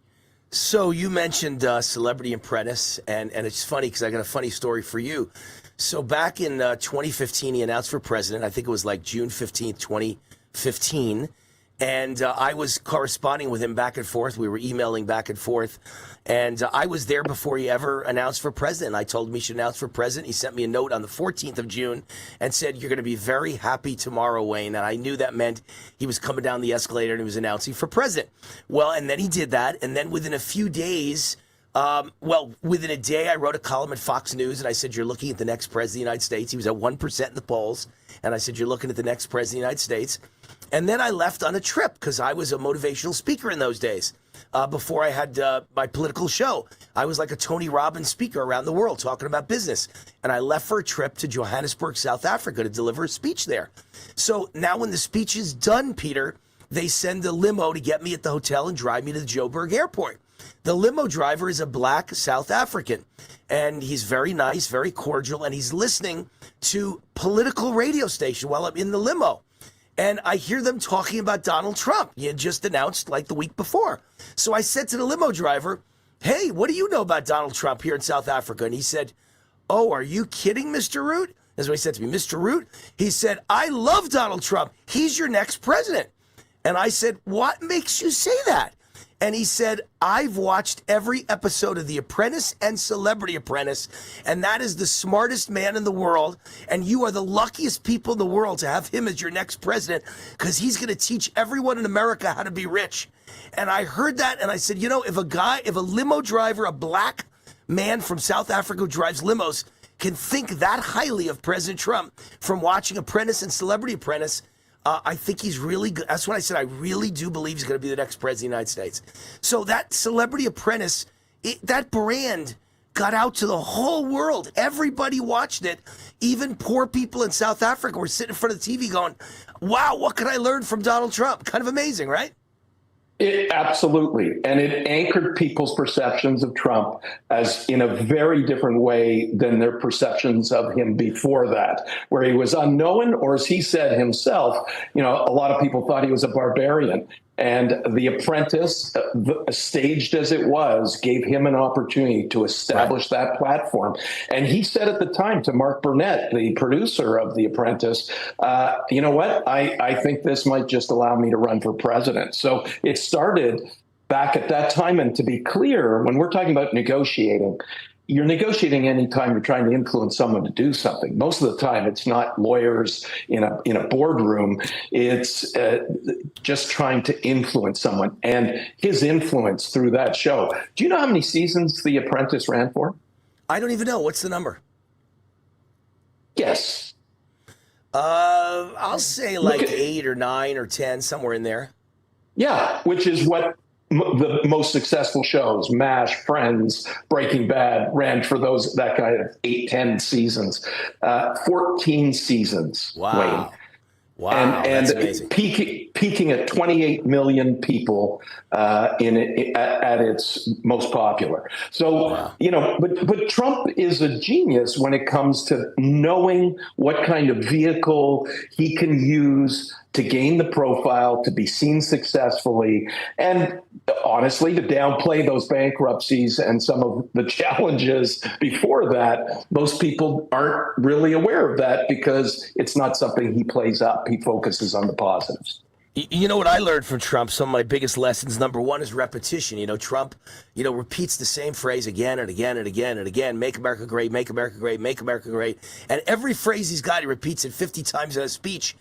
So you mentioned Celebrity Apprentice, and it's funny because I got a funny story for you. So back in 2015, he announced for president. I think it was like June 15th, 2015. And I was corresponding with him back and forth. We were emailing back and forth. And I was there before he ever announced for president. I told him he should announce for president. He sent me a note on the 14th of June and said, "You're going to be very happy tomorrow, Wayne." And I knew that meant he was coming down the escalator and he was announcing for president. Well, and then he did that. And then within a few days, within a day, I wrote a column at Fox News and I said, "You're looking at the next president of the United States." He was at 1% in the polls. And I said, "You're looking at the next president of the United States." And then I left on a trip because I was a motivational speaker in those days. Before I had my political show, I was like a Tony Robbins speaker around the world talking about business. And I left for a trip to Johannesburg, South Africa to deliver a speech there. So now when the speech is done, Peter, they send a limo to get me at the hotel and drive me to the Joburg airport. The limo driver is a black South African, and he's very nice, very cordial, and he's listening to political radio station while I'm in the limo. And I hear them talking about Donald Trump. He had just announced like the week before. So I said to the limo driver, "Hey, what do you know about Donald Trump here in South Africa?" And he said, "Oh, are you kidding, Mr. Root?" That's what he said to me, "Mr. Root?" He said, "I love Donald Trump. He's your next president." And I said, "What makes you say that?" And he said, "I've watched every episode of The Apprentice and Celebrity Apprentice, and that is the smartest man in the world. And you are the luckiest people in the world to have him as your next president, because he's going to teach everyone in America how to be rich." And I heard that, and I said, if a limo driver, a black man from South Africa who drives limos, can think that highly of President Trump from watching Apprentice and Celebrity Apprentice, I think he's really good. That's what I said. I really do believe he's going to be the next president of the United States. So that Celebrity Apprentice, that brand got out to the whole world. Everybody watched it. Even poor people in South Africa were sitting in front of the TV going, "Wow, what can I learn from Donald Trump?" Kind of amazing, right? Absolutely. And it anchored people's perceptions of Trump as in a very different way than their perceptions of him before that, where he was unknown, or as he said himself, a lot of people thought he was a barbarian. And The Apprentice, staged as it was, gave him an opportunity to establish that platform. And he said at the time to Mark Burnett, the producer of The Apprentice, "You know what? I think this might just allow me to run for president." So it started back at that time. And to be clear, when we're talking about negotiating, you're negotiating anytime you're trying to influence someone to do something. Most of the time, it's not lawyers in a boardroom. It's just trying to influence someone. And his influence through that show. Do you know how many seasons The Apprentice ran for? I don't even know. What's the number? Yes. I'll say like 8 or 9 or 10, somewhere in there. Yeah, which is what the most successful shows, MASH, Friends, Breaking Bad, ran for that kind of 8, 10 seasons, 14 seasons. Wow. Wayne. Wow, and that's amazing. peaking peaking at 28 million people at its most popular. So, Wow. but Trump is a genius when it comes to knowing what kind of vehicle he can use to gain the profile, to be seen successfully, and honestly, to downplay those bankruptcies and some of the challenges before that. Most people aren't really aware of that because it's not something he plays up. He focuses on the positives. You know what I learned from Trump? Some of my biggest lessons. Number one is repetition. Trump, repeats the same phrase again and again and again and again. Make America great, make America great, make America great. And every phrase he's got, he repeats it 50 times in a speech.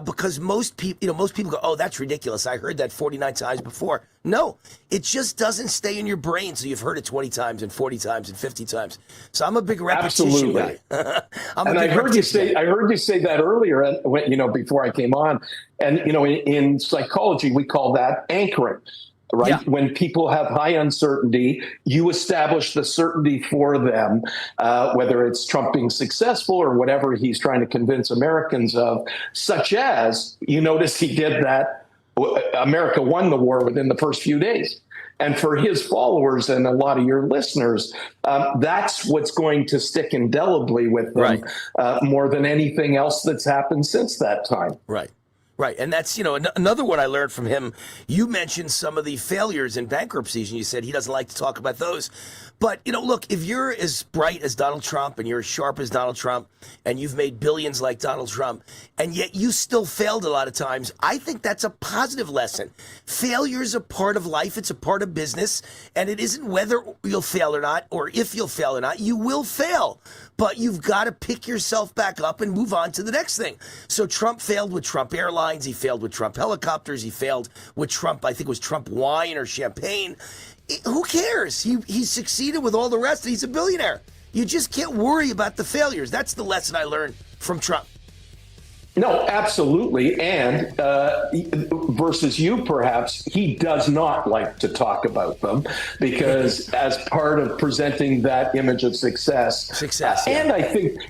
Because most people go, oh, that's ridiculous. I heard that 49 times before. No, it just doesn't stay in your brain. So you've heard it 20 times and 40 times and 50 times. So I'm a big repetition guy. I heard you say that earlier, before I came on. And, in psychology, we call that anchoring. Right. Yeah. When people have high uncertainty, you establish the certainty for them, whether it's Trump being successful or whatever he's trying to convince Americans of, such as, you notice he did that. America won the war within the first few days. And for his followers and a lot of your listeners, that's what's going to stick indelibly with them, right, more than anything else that's happened since that time. Right. Right. And that's, another one I learned from him. You mentioned some of the failures and bankruptcies, and you said he doesn't like to talk about those. But, look, if you're as bright as Donald Trump and you're as sharp as Donald Trump and you've made billions like Donald Trump, and yet you still failed a lot of times, I think that's a positive lesson. Failure is a part of life. It's a part of business. And it isn't whether you'll fail or not, or if you'll fail or not. You will fail. But you've got to pick yourself back up and move on to the next thing. So Trump failed with Trump Airlines. He failed with Trump helicopters. He failed with Trump, I think it was Trump wine or champagne. Who cares? He succeeded with all the rest. He's a billionaire. You just can't worry about the failures. That's the lesson I learned from Trump. No, absolutely. And versus you, perhaps, he does not like to talk about them because as part of presenting that image of success. Yeah.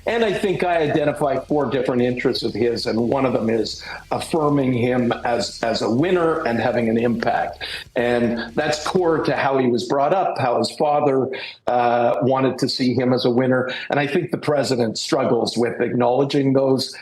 And I think I identify 4 different interests of his, and one of them is affirming him as a winner and having an impact. And that's core to how he was brought up, how his father wanted to see him as a winner. And I think the president struggles with acknowledging those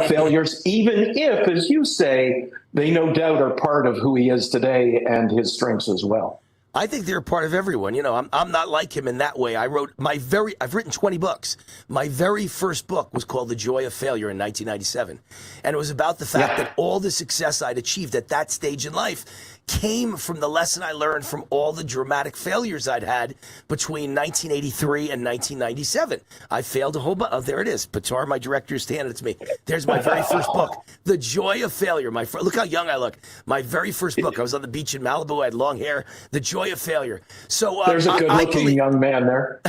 failures, even if, as you say, they no doubt are part of who he is today and his strengths as well. I think they're a part of everyone. I'm not like him in that way. I've written 20 books. My very first book was called The Joy of Failure in 1997. And it was about the fact that all the success I'd achieved at that stage in life came from the lesson I learned from all the dramatic failures I'd had between 1983 and 1997. I failed a whole bunch. Oh, there it is. Patar, my director, is handed it to me. There's my very first book, The Joy of Failure. Look how young I look. My very first book. I was on the beach in Malibu. I had long hair. The Joy of Failure. So there's a good-looking young man there.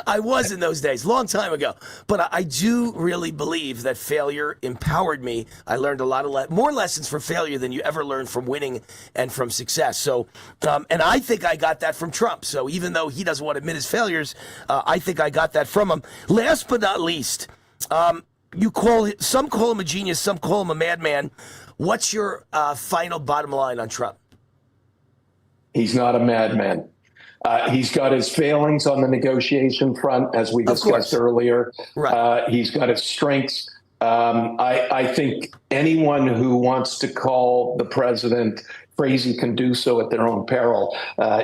I was in those days, long time ago. But I do really believe that failure empowered me. I learned a lot of more lessons from failure than you ever learned from winning and from success. So, and I think I got that from Trump. So even though he doesn't want to admit his failures, I think I got that from him. Last but not least, some call him a genius, some call him a madman. What's your final bottom line on Trump? He's not a madman. He's got his failings on the negotiation front, as we discussed earlier. Right. He's got his strengths. I think anyone who wants to call the president crazy can do so at their own peril.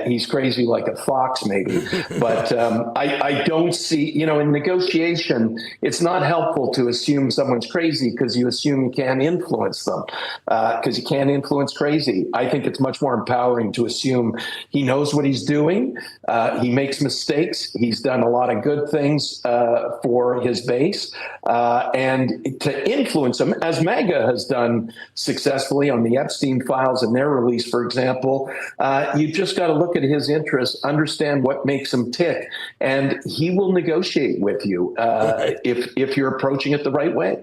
He's crazy like a fox, maybe. But I don't see, in negotiation, it's not helpful to assume someone's crazy because you assume you can't influence them because you can't influence crazy. I think it's much more empowering to assume he knows what he's doing. He makes mistakes. He's done a lot of good things for his base. And to influence them, as MAGA has done successfully on the Epstein files and their release, for example, you just got to look at his interests, understand what makes him tick, and he will negotiate with you if you're approaching it the right way.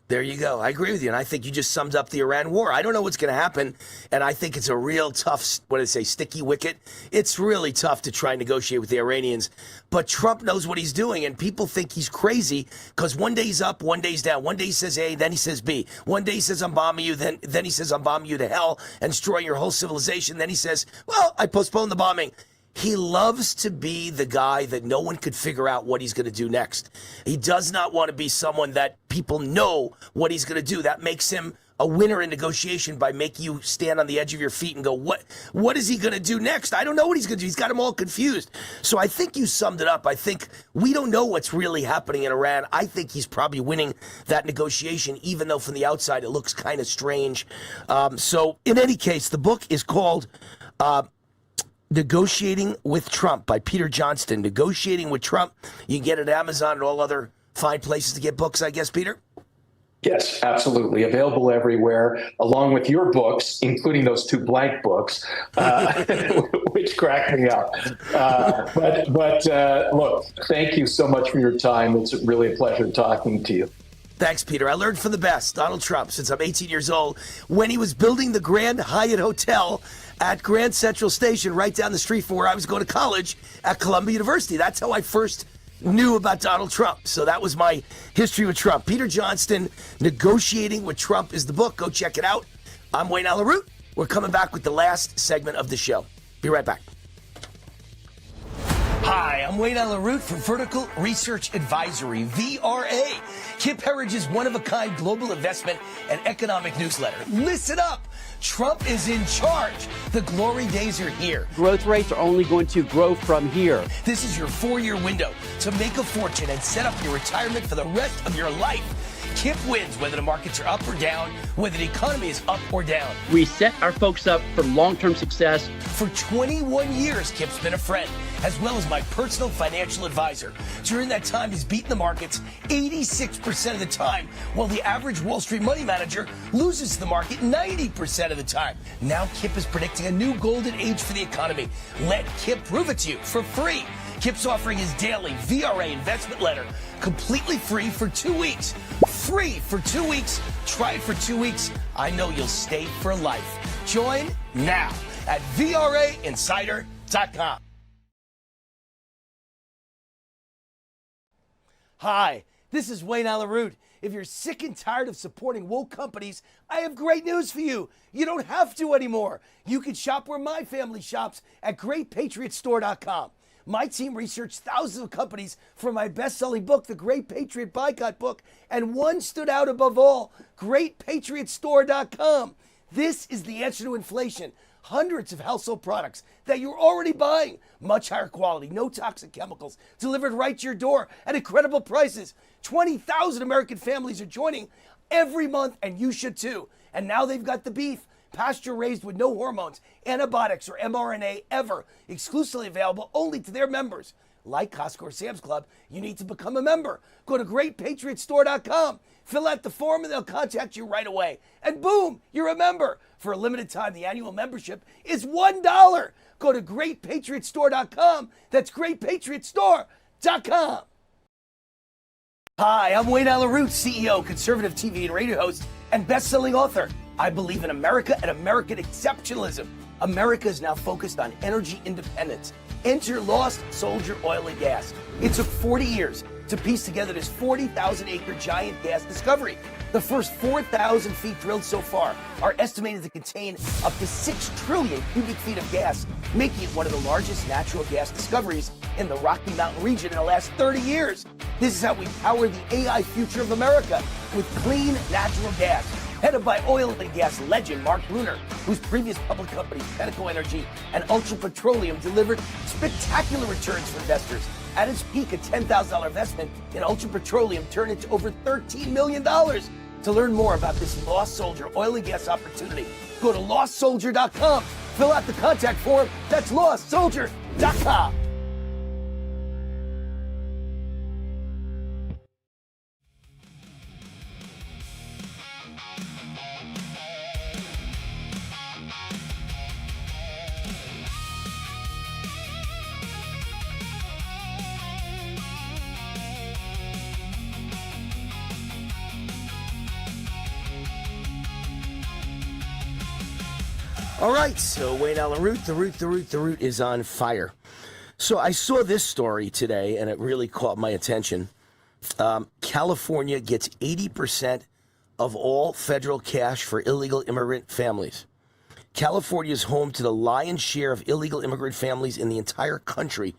There you go. I agree with you. And I think you just summed up the Iran war. I don't know what's going to happen. And I think it's a real tough, what did I say, sticky wicket. It's really tough to try and negotiate with the Iranians. But Trump knows what he's doing. And people think he's crazy because one day he's up, one day he's down. One day he says A, then he says B. One day he says, I'm bombing you. Then he says, I'm bombing you to hell and destroying your whole civilization. Then he says, well, I postponed the bombing. He loves to be the guy that no one could figure out what he's going to do next. He does not want to be someone that people know what he's going to do. That makes him a winner in negotiation by making you stand on the edge of your feet and go, what is he going to do next? I don't know what he's going to do. He's got them all confused. So I think you summed it up. I think we don't know what's really happening in Iran. I think he's probably winning that negotiation, even though from the outside it looks kind of strange. So in any case, the book is called Negotiating with Trump by Peter Johnston. Negotiating with Trump. You can get it at Amazon and all other fine places to get books, I guess, Peter? Yes, absolutely. Available everywhere, along with your books, including those two blank books, which cracked me up. But look, thank you so much for your time. It's really a pleasure talking to you. Thanks, Peter. I learned from the best, Donald Trump, since I'm 18 years old, when he was building the Grand Hyatt Hotel at Grand Central Station right down the street from where I was going to college at Columbia University. That's how I first knew about Donald Trump. So that was my history with Trump. Peter Johnston, Negotiating with Trump is the book. Go check it out. I'm Wayne Allyn Root. We're coming back with the last segment of the show. Be right back. Hi, I'm Wayne Allyn Root from Vertical Research Advisory, VRA, Kip Herridge's one-of-a-kind global investment and economic newsletter. Listen up. Trump is in charge. The glory days are here. Growth rates are only going to grow from here. This is your 4-year window to make a fortune and set up your retirement for the rest of your life. Kip wins whether the markets are up or down, whether the economy is up or down. We set our folks up for long-term success. For 21 years, Kip's been a friend, as well as my personal financial advisor. During that time, he's beaten the markets 86% of the time, while the average Wall Street money manager loses to the market 90% of the time. Now Kip is predicting a new golden age for the economy. Let Kip prove it to you for free. Kip's offering his daily VRA investment letter completely free for 2 weeks. Free for 2 weeks. Try it for 2 weeks. I know you'll stay for life. Join now at VRAinsider.com. Hi, this is Wayne Allyn Root. If you're sick and tired of supporting woke companies, I have great news for you. You don't have to anymore. You can shop where my family shops at GreatPatriotStore.com. My team researched thousands of companies for my best-selling book, The Great Patriot Boycott Book, and one stood out above all, GreatPatriotStore.com. This is the answer to inflation. Hundreds of household products that you're already buying. Much higher quality, no toxic chemicals, delivered right to your door at incredible prices. 20,000 American families are joining every month, and you should too. And now they've got the beef, pasture raised with no hormones, antibiotics, or mRNA ever, exclusively available only to their members. Like Costco or Sam's Club, you need to become a member. Go to GreatPatriotStore.com, fill out the form, and they'll contact you right away. And boom, you're a member. For a limited time, the annual membership is $1. Go to GreatPatriotStore.com. That's GreatPatriotStore.com. Hi, I'm Wayne Allyn Root, CEO, conservative TV and radio host, and best-selling author. I believe in America and American exceptionalism. America is now focused on energy independence. Enter Lost Soldier Oil and Gas. It took 40 years to piece together this 40,000-acre giant gas discovery. The first 4,000 feet drilled so far are estimated to contain up to 6 trillion cubic feet of gas, making it one of the largest natural gas discoveries in the Rocky Mountain region in the last 30 years. This is how we power the AI future of America with clean natural gas. Headed by oil and gas legend Mark Bruner, whose previous public companies, Pinnacle Energy and Ultra Petroleum, delivered spectacular returns for investors. At its peak, a $10,000 investment in Ultra Petroleum turned into over $13 million. To learn more about this Lost Soldier oil and gas opportunity, go to LostSoldier.com. Fill out the contact form. That's LostSoldier.com. All right, so Wayne Allen Root, the root is on fire. So I saw this story today, and it really caught my attention. California gets 80% of all federal cash for illegal immigrant families. California is home to the lion's share of illegal immigrant families in the entire country,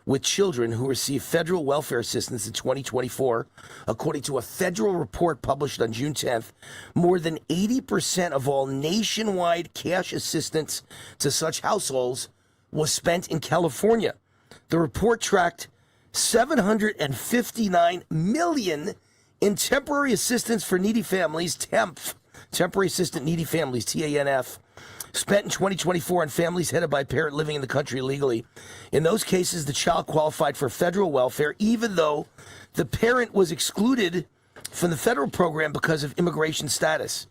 with children who receive federal welfare assistance in 2024. According to a federal report published on June 10th, more than 80% of all nationwide cash assistance to such households was spent in California. The report tracked $759 million in temporary assistance for needy families, temporary assistant needy families, TANF, spent in 2024 on families headed by a parent living in the country illegally. In those cases, the child qualified for federal welfare, even though the parent was excluded from the federal program because of immigration status.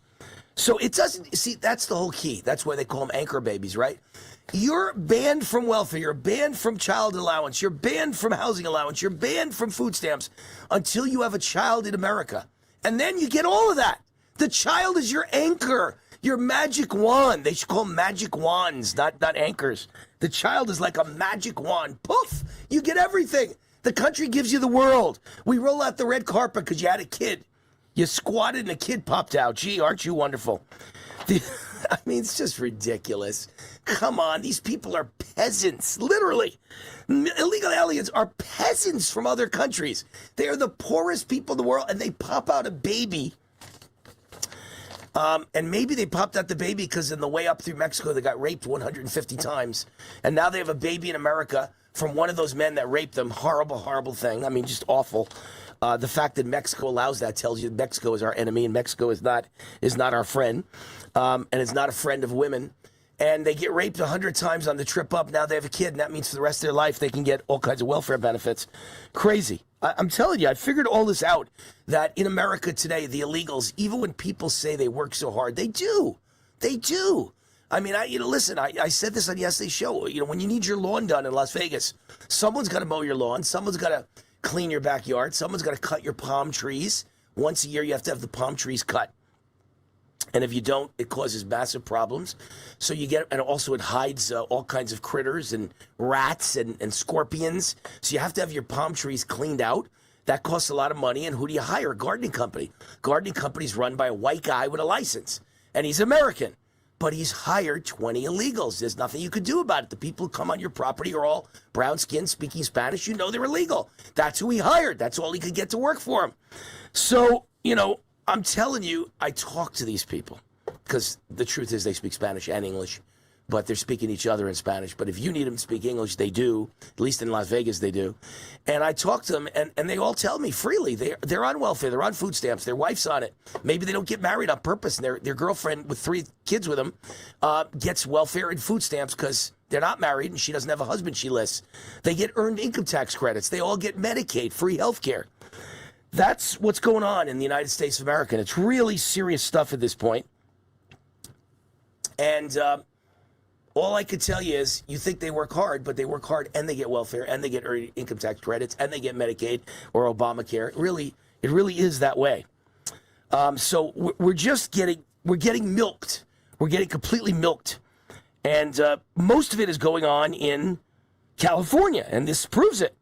So it doesn't, see, that's the whole key. That's why they call them anchor babies, right? You're banned from welfare. You're banned from child allowance. You're banned from housing allowance. You're banned from food stamps until you have a child in America. And then you get all of that. The child is your anchor. Your magic wand. They should call them magic wands, not anchors. The child is like a magic wand. Poof! You get everything. The country gives you the world. We roll out the red carpet because you had a kid. You squatted and a kid popped out. Gee, aren't you wonderful? I mean, it's just ridiculous. Come on, these people are peasants, literally. Illegal aliens are peasants from other countries. They are the poorest people in the world, and they pop out a baby. And maybe they popped out the baby because in the way up through Mexico, they got raped 150 times. And now they have a baby in America from one of those men that raped them. Horrible, horrible thing. I mean, just awful. The fact that Mexico allows that tells you Mexico is our enemy and Mexico is not our friend. And is not a friend of women. And they get raped 100 times on the trip up. Now they have a kid, and that means for the rest of their life they can get all kinds of welfare benefits. Crazy. I'm telling you, I figured all this out, that in America today, the illegals, even when people say they work so hard, they do. They do. I mean, listen, I said this on yesterday's show. When you need your lawn done in Las Vegas, someone's got to mow your lawn. Someone's got to clean your backyard. Someone's got to cut your palm trees. Once a year, you have to have the palm trees cut. And if you don't, it causes massive problems. So you get, and also it hides all kinds of critters and rats and scorpions. So you have to have your palm trees cleaned out. That costs a lot of money. And who do you hire? A gardening company. Gardening company's run by a white guy with a license. And he's American. But he's hired 20 illegals. There's nothing you could do about it. The people who come on your property are all brown skinned, speaking Spanish. You know they're illegal. That's who he hired. That's all he could get to work for him. So, I'm telling you, I talk to these people because the truth is they speak Spanish and English, but they're speaking each other in Spanish. But if you need them to speak English, they do. At least in Las Vegas, they do. And I talk to them, and they all tell me freely they're on welfare, they're on food stamps, their wife's on it. Maybe they don't get married on purpose, and their girlfriend with 3 kids with them gets welfare and food stamps because they're not married and she doesn't have a husband she lists. They get earned income tax credits. They all get Medicaid, free health care. That's what's going on in the United States of America. And it's really serious stuff at this point. And all I could tell you is you think they work hard, but they work hard and they get welfare and they get earned income tax credits and they get Medicaid or Obamacare. It really is that way. So we're getting milked. We're getting completely milked. And most of it is going on in California, and this proves it.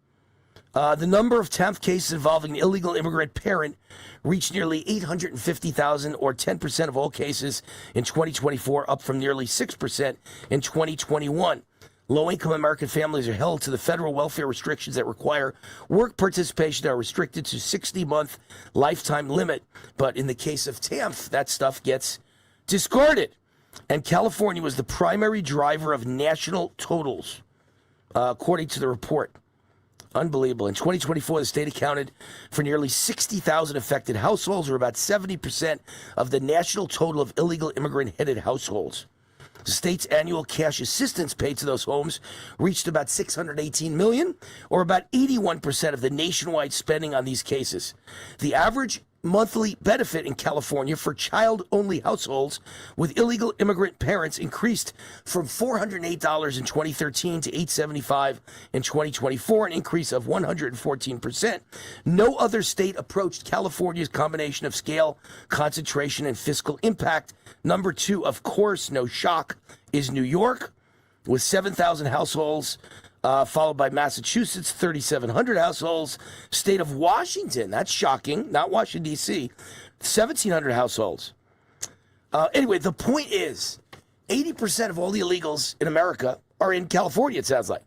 The number of TANF cases involving an illegal immigrant parent reached nearly 850,000, or 10% of all cases in 2024, up from nearly 6% in 2021. Low-income American families are held to the federal welfare restrictions that require work participation that are restricted to 60-month lifetime limit. But in the case of TANF, that stuff gets discarded. And California was the primary driver of national totals, according to the report. Unbelievable. In 2024, the state accounted for nearly 60,000 affected households, or about 70% of the national total of illegal immigrant-headed households. The state's annual cash assistance paid to those homes reached about $618 million, or about 81% of the nationwide spending on these cases. The average monthly benefit in California for child-only households with illegal immigrant parents increased from $408 in 2013 to $875 in 2024, an increase of 114%. No other state approached California's combination of scale, concentration, and fiscal impact. Number 2, of course, no shock, is New York with 7,000 households, followed by Massachusetts, 3,700 households. State of Washington, that's shocking, not Washington, D.C., 1,700 households. Anyway, the point is, 80% of all the illegals in America are in California, it sounds like.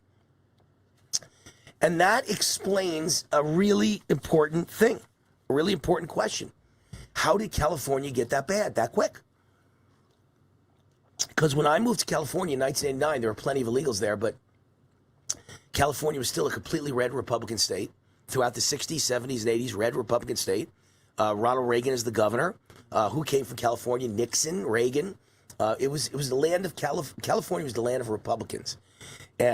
And that explains a really important thing, a really important question. How did California get that bad, that quick? Because when I moved to California in 1989, there were plenty of illegals there, but California was still a completely red Republican state. Throughout the 60s, 70s, and 80s, red Republican state. Ronald Reagan is the governor. Who came from California? Nixon, Reagan. It was the land of California was the land of Republicans.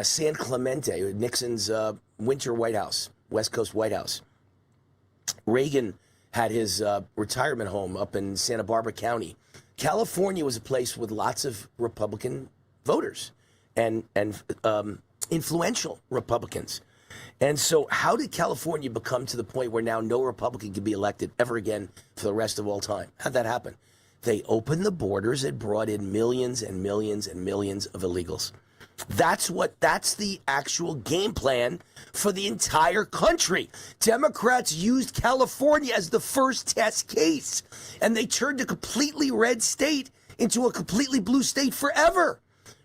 San Clemente, Nixon's winter White House, West Coast White House. Reagan had his retirement home up in Santa Barbara County. California was a place with lots of Republican voters and influential Republicans. And so how did California become to the point where now no Republican can be elected ever again for the rest of all time? How'd that happen? They opened the borders and brought in millions and millions and millions of illegals. That's the actual game plan for the entire country. Democrats used California as the first test case, and they turned a completely red state into a completely blue state forever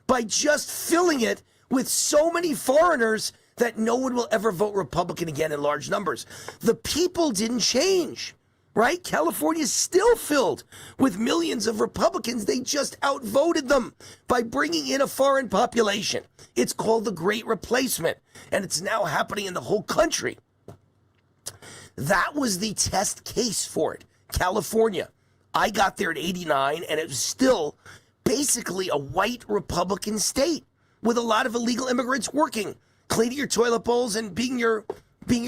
by just filling it with so many foreigners that no one will ever vote Republican again in large numbers. The people didn't change, right? California is still filled with millions of Republicans. They just outvoted them by bringing in a foreign population. It's called the Great Replacement, and it's now happening in the whole country. That was the test case for it. California. I got there in 89, and it was still basically a white Republican state with a lot of illegal immigrants working, cleaning your toilet bowls and being your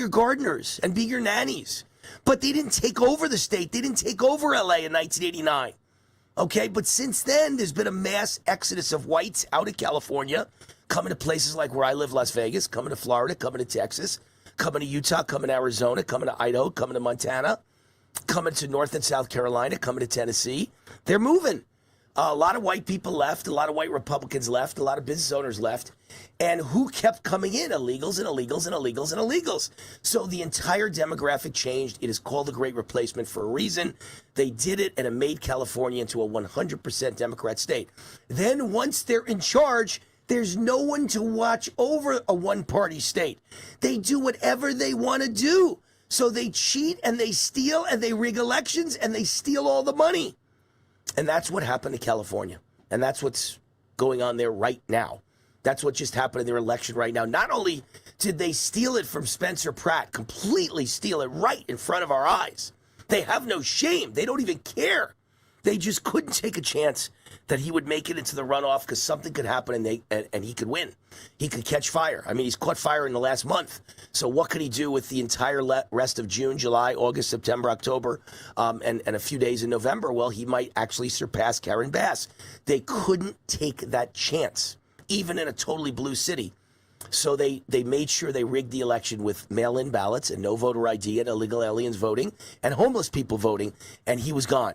gardeners and being your nannies. But they didn't take over the state. They didn't take over LA in 1989. Okay, but since then, there's been a mass exodus of whites out of California, coming to places like where I live, Las Vegas, coming to Florida, coming to Texas, coming to Utah, coming to Arizona, coming to Idaho, coming to Montana, coming to North and South Carolina, coming to Tennessee. They're moving. A lot of white people left, a lot of white Republicans left, a lot of business owners left. And who kept coming in? Illegals and illegals and illegals and illegals. So the entire demographic changed. It is called the Great Replacement for a reason. They did it, and it made California into a 100% Democrat state. Then once they're in charge, there's no one to watch over a one-party state. They do whatever they want to do. So they cheat and they steal and they rig elections and they steal all the money. And that's what happened to California. And that's what's going on there right now. That's what just happened in their election right now. Not only did they steal it from Spencer Pratt, completely steal it right in front of our eyes. They have no shame. They don't even care. They just couldn't take a chance that he would make it into the runoff because something could happen and he could win. He could catch fire. I mean, he's caught fire in the last month. So what could he do with the entire rest of June, July, August, September, October, and a few days in November? Well, he might actually surpass Karen Bass. They couldn't take that chance, even in a totally blue city. So they made sure they rigged the election with mail-in ballots and no voter ID and illegal aliens voting and homeless people voting, and he was gone.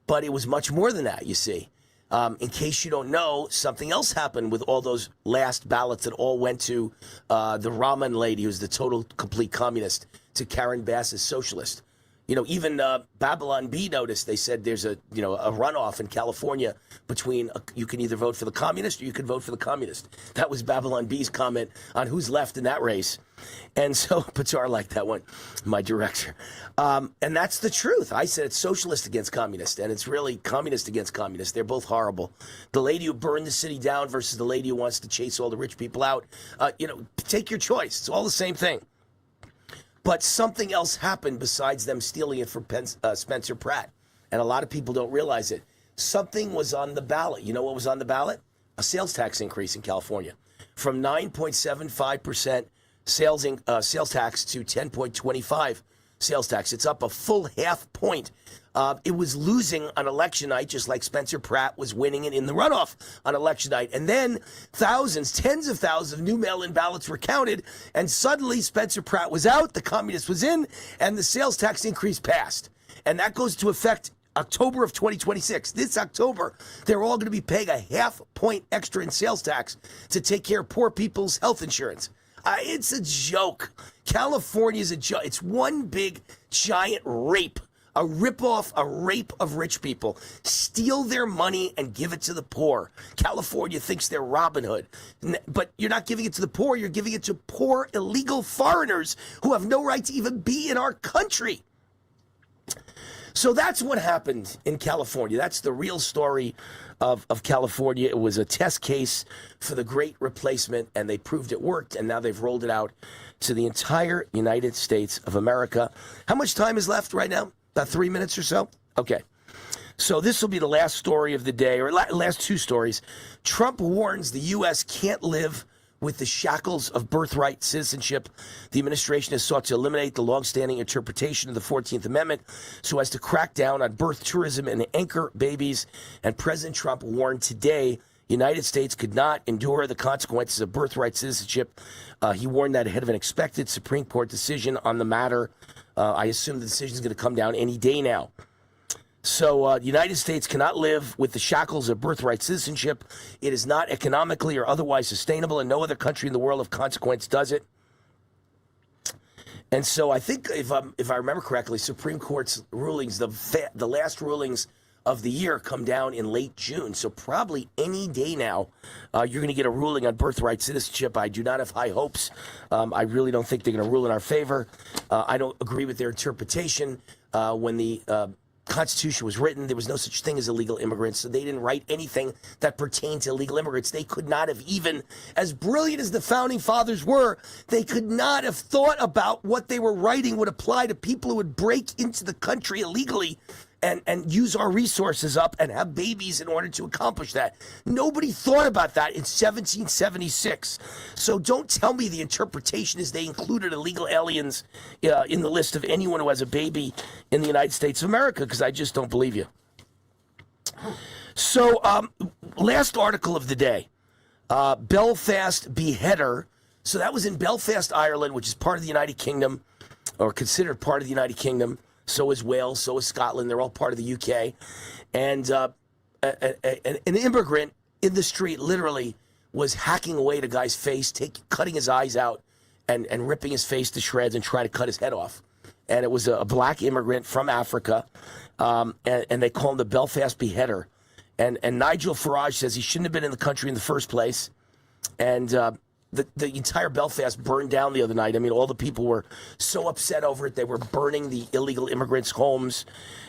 But it was much more than that, you see. In case you don't know, something else happened with all those last ballots that all went to the Rahman lady, who's the total, complete communist, to Karen Bass's socialist. You know, even Babylon Bee noticed, they said there's a runoff in California between, you can either vote for the communist or you can vote for the communist. That was Babylon Bee's comment on who's left in that race. And so, Patar liked that one, my director. And that's the truth. I said it's socialist against communist, and it's really communist against communist. They're both horrible. The lady who burned the city down versus the lady who wants to chase all the rich people out, take your choice. It's all the same thing. But something else happened besides them stealing it from Spencer Pratt. And a lot of people don't realize it. Something was on the ballot. You know what was on the ballot? A sales tax increase in California. From 9.75% sales tax to 10.25 sales tax. It's up a full half point. It was losing on election night, just like Spencer Pratt was winning it in the runoff on election night. And then thousands, tens of thousands of new mail-in ballots were counted, and suddenly Spencer Pratt was out, the communist was in, and the sales tax increase passed. And that goes to effect October of 2026. This October, they're all going to be paying a 0.5 point extra in sales tax to take care of poor people's health insurance. It's a joke. California is a joke. It's one big, giant rape. A ripoff, a rape of rich people. Steal their money and give it to the poor. California thinks they're Robin Hood. But you're not giving it to the poor. You're giving it to poor, illegal foreigners who have no right to even be in our country. So that's what happened in California. That's the real story of California. It was a test case for the Great Replacement, and they proved it worked, and now they've rolled it out to the entire United States of America. How much time is left right now? About 3 minutes or so? Okay. So this will be the last story of the day, or last two stories. Trump warns the U.S. can't live with the shackles of birthright citizenship. The administration has sought to eliminate the longstanding interpretation of the 14th Amendment so as to crack down on birth tourism and anchor babies. And President Trump warned today the United States could not endure the consequences of birthright citizenship. He warned that ahead of an expected Supreme Court decision on the matter. I assume the decision is going to come down any day now. So the United States cannot live with the shackles of birthright citizenship. It is not economically or otherwise sustainable, and no other country in the world of consequence does it. And so I think, if I remember correctly, Supreme Court's rulings, the last rulings of the year, come down in late June. So probably any day now, you're going to get a ruling on birthright citizenship. I do not have high hopes. I really don't think they're going to rule in our favor. I don't agree with their interpretation. When the Constitution was written, there was no such thing as illegal immigrants, so they didn't write anything that pertained to illegal immigrants. They could not have even, as brilliant as the Founding Fathers were, they could not have thought about what they were writing would apply to people who would break into the country illegally and use our resources up and have babies in order to accomplish that. Nobody thought about that in 1776. So don't tell me the interpretation is they included illegal aliens in the list of anyone who has a baby in the United States of America, because I just don't believe you. So last article of the day, Belfast beheader. So that was in Belfast, Ireland, which is part of the United Kingdom, or considered part of the United Kingdom. So is Wales, so is Scotland. They're all part of the UK. And an immigrant in the street literally was hacking away at a guy's face, cutting his eyes out and ripping his face to shreds and trying to cut his head off. And it was a black immigrant from Africa, and they call him the Belfast beheader. And Nigel Farage says he shouldn't have been in the country in the first place. And the entire Belfast burned down the other night. I mean, all the people were so upset over it. They were burning the illegal immigrants' homes.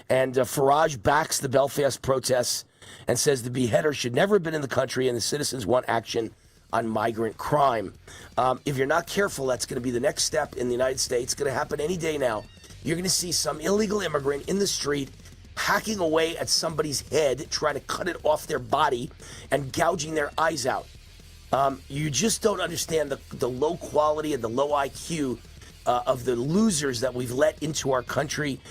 And Farage backs the Belfast protests and says the beheader should never have been in the country and the citizens want action on migrant crime. If you're not careful, that's going to be the next step in the United States. It's going to happen any day now. You're going to see some illegal immigrant in the street hacking away at somebody's head, trying to cut it off their body and gouging their eyes out. You just don't understand the low quality and the low IQ of the losers that we've let into our country.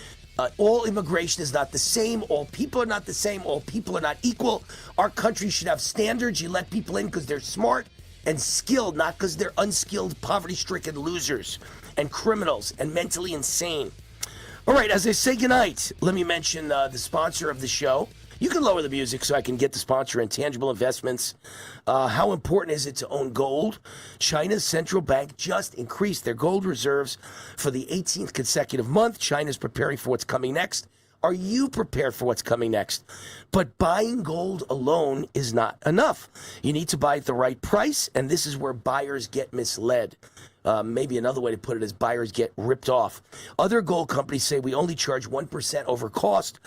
All immigration is not the same. All people are not the same. All people are not equal. Our country should have standards. You let people in because they're smart and skilled, not because they're unskilled, poverty-stricken losers and criminals and mentally insane. All right, as I say goodnight, let me mention the sponsor of the show. You can lower the music so I can get the sponsor, Intangible Investments. How important is it to own gold? China's central bank just increased their gold reserves for the 18th consecutive month. China's preparing for what's coming next. Are you prepared for what's coming next? But buying gold alone is not enough. You need to buy at the right price, and this is where buyers get misled. Maybe another way to put it is buyers get ripped off. Other gold companies say we only charge 1% over cost.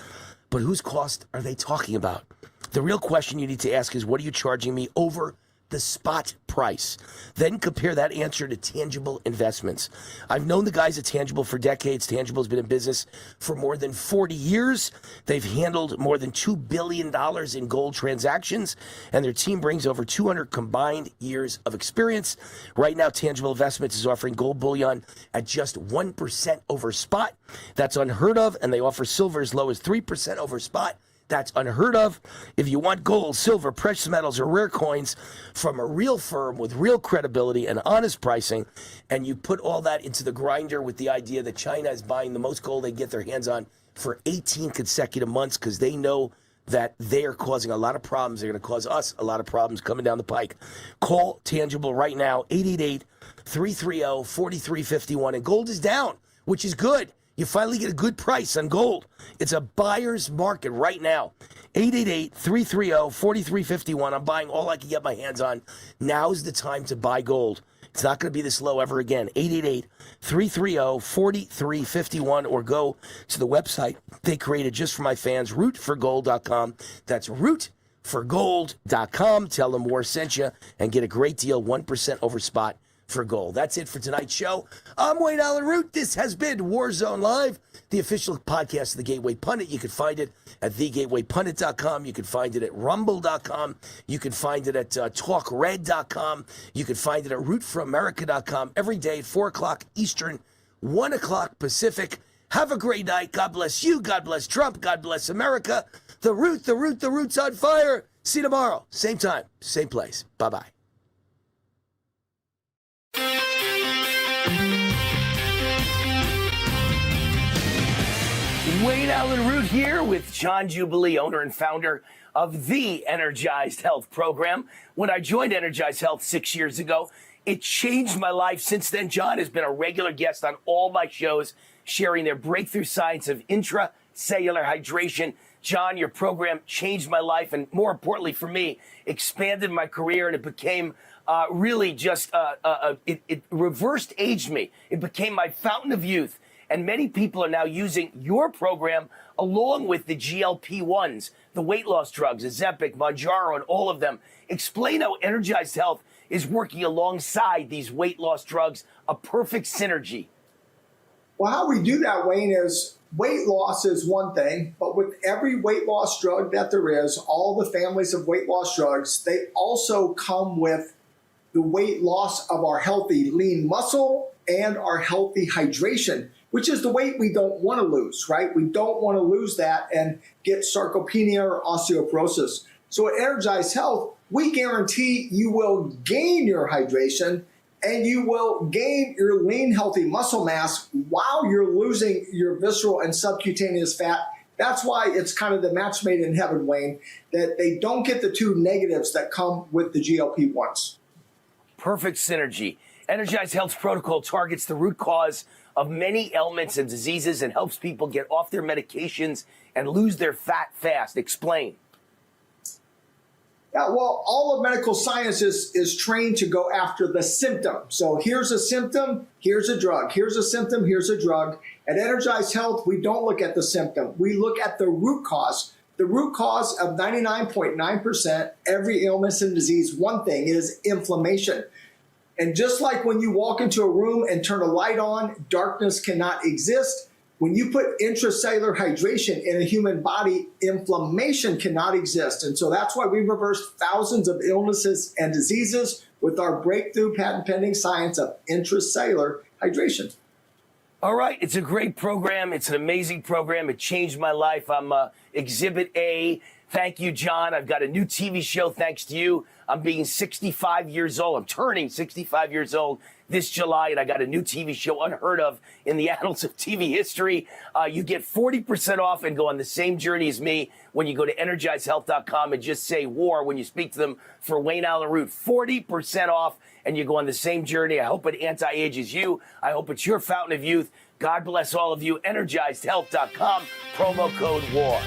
But whose cost are they talking about? The real question you need to ask is, what are you charging me over the spot price? Then compare that answer to Tangible Investments. I've known the guys at Tangible for decades. Tangible has been in business for more than 40 years. They've handled more than $2 billion in gold transactions, and their team brings over 200 combined years of experience. Right now, Tangible Investments is offering gold bullion at just 1% over spot. That's unheard of, and they offer silver as low as 3% over spot. That's unheard of. If you want gold, silver, precious metals, or rare coins from a real firm with real credibility and honest pricing, and you put all that into the grinder with the idea that China is buying the most gold they get their hands on for 18 consecutive months because they know that they are causing a lot of problems. They're going to cause us a lot of problems coming down the pike. Call Tangible right now, 888-330-4351. And gold is down, which is good. You finally get a good price on gold. It's a buyer's market right now. 888-330-4351. I'm buying all I can get my hands on. Now's the time to buy gold. It's not going to be this low ever again. 888-330-4351 or go to the website they created just for my fans, rootforgold.com. That's rootforgold.com. Tell them War sent you and get a great deal, 1% over spot for gold. That's it for tonight's show. I'm Wayne Allyn Root. This has been Warzone Live, the official podcast of the Gateway Pundit. You can find it at thegatewaypundit.com. You can find it at rumble.com. You can find it at talkred.com. You can find it at rootforamerica.com every day at 4 o'clock Eastern, 1 o'clock Pacific. Have a great night. God bless you. God bless Trump. God bless America. The root's on fire. See you tomorrow. Same time, same place. Bye-bye. Wayne Allyn Root here with John Jubilee, owner and founder of the Energized Health program. When I joined Energized Health 6 years ago, it changed my life. Since then, John has been a regular guest on all my shows, sharing their breakthrough science of intracellular hydration. John, your program changed my life, and more importantly for me, expanded my career, and it became really just, it reversed aged me. It became my fountain of youth. And many people are now using your program along with the GLP-1s, the weight loss drugs, Ozempic, Mounjaro, and all of them. Explain how Energized Health is working alongside these weight loss drugs, a perfect synergy. Well, how we do that, Wayne, is weight loss is one thing, but with every weight loss drug that there is, all the families of weight loss drugs, they also come with the weight loss of our healthy lean muscle and our healthy hydration, which is the weight we don't want to lose, right? We don't want to lose that and get sarcopenia or osteoporosis. So at Energized Health, we guarantee you will gain your hydration and you will gain your lean, healthy muscle mass while you're losing your visceral and subcutaneous fat. That's why it's kind of the match made in heaven, Wayne, that they don't get the two negatives that come with the GLP-1s. Perfect synergy. Energized Health's protocol targets the root cause of many ailments and diseases and helps people get off their medications and lose their fat fast. Explain. Yeah, well, all of medical science is trained to go after the symptom. So here's a symptom, here's a drug. Here's a symptom, here's a drug. At Energized Health, we don't look at the symptom. We look at the root cause. The root cause of 99.9% every illness and disease, one thing is inflammation. And just like when you walk into a room and turn a light on, darkness cannot exist. When you put intracellular hydration in a human body, inflammation cannot exist. And so that's why we've reversed thousands of illnesses and diseases with our breakthrough patent pending science of intracellular hydration. All right. It's a great program. It's an amazing program. It changed my life. I'm Exhibit A. Thank you, John. I've got a new TV show thanks to you. I'm being 65 years old. I'm turning 65 years old this July, and I got a new TV show unheard of in the annals of TV history. You get 40% off and go on the same journey as me when you go to energizedhealth.com and just say war when you speak to them for Wayne Allyn Root. 40% off, and you go on the same journey. I hope it anti-ages you. I hope it's your fountain of youth. God bless all of you. Energizedhealth.com, promo code WAR.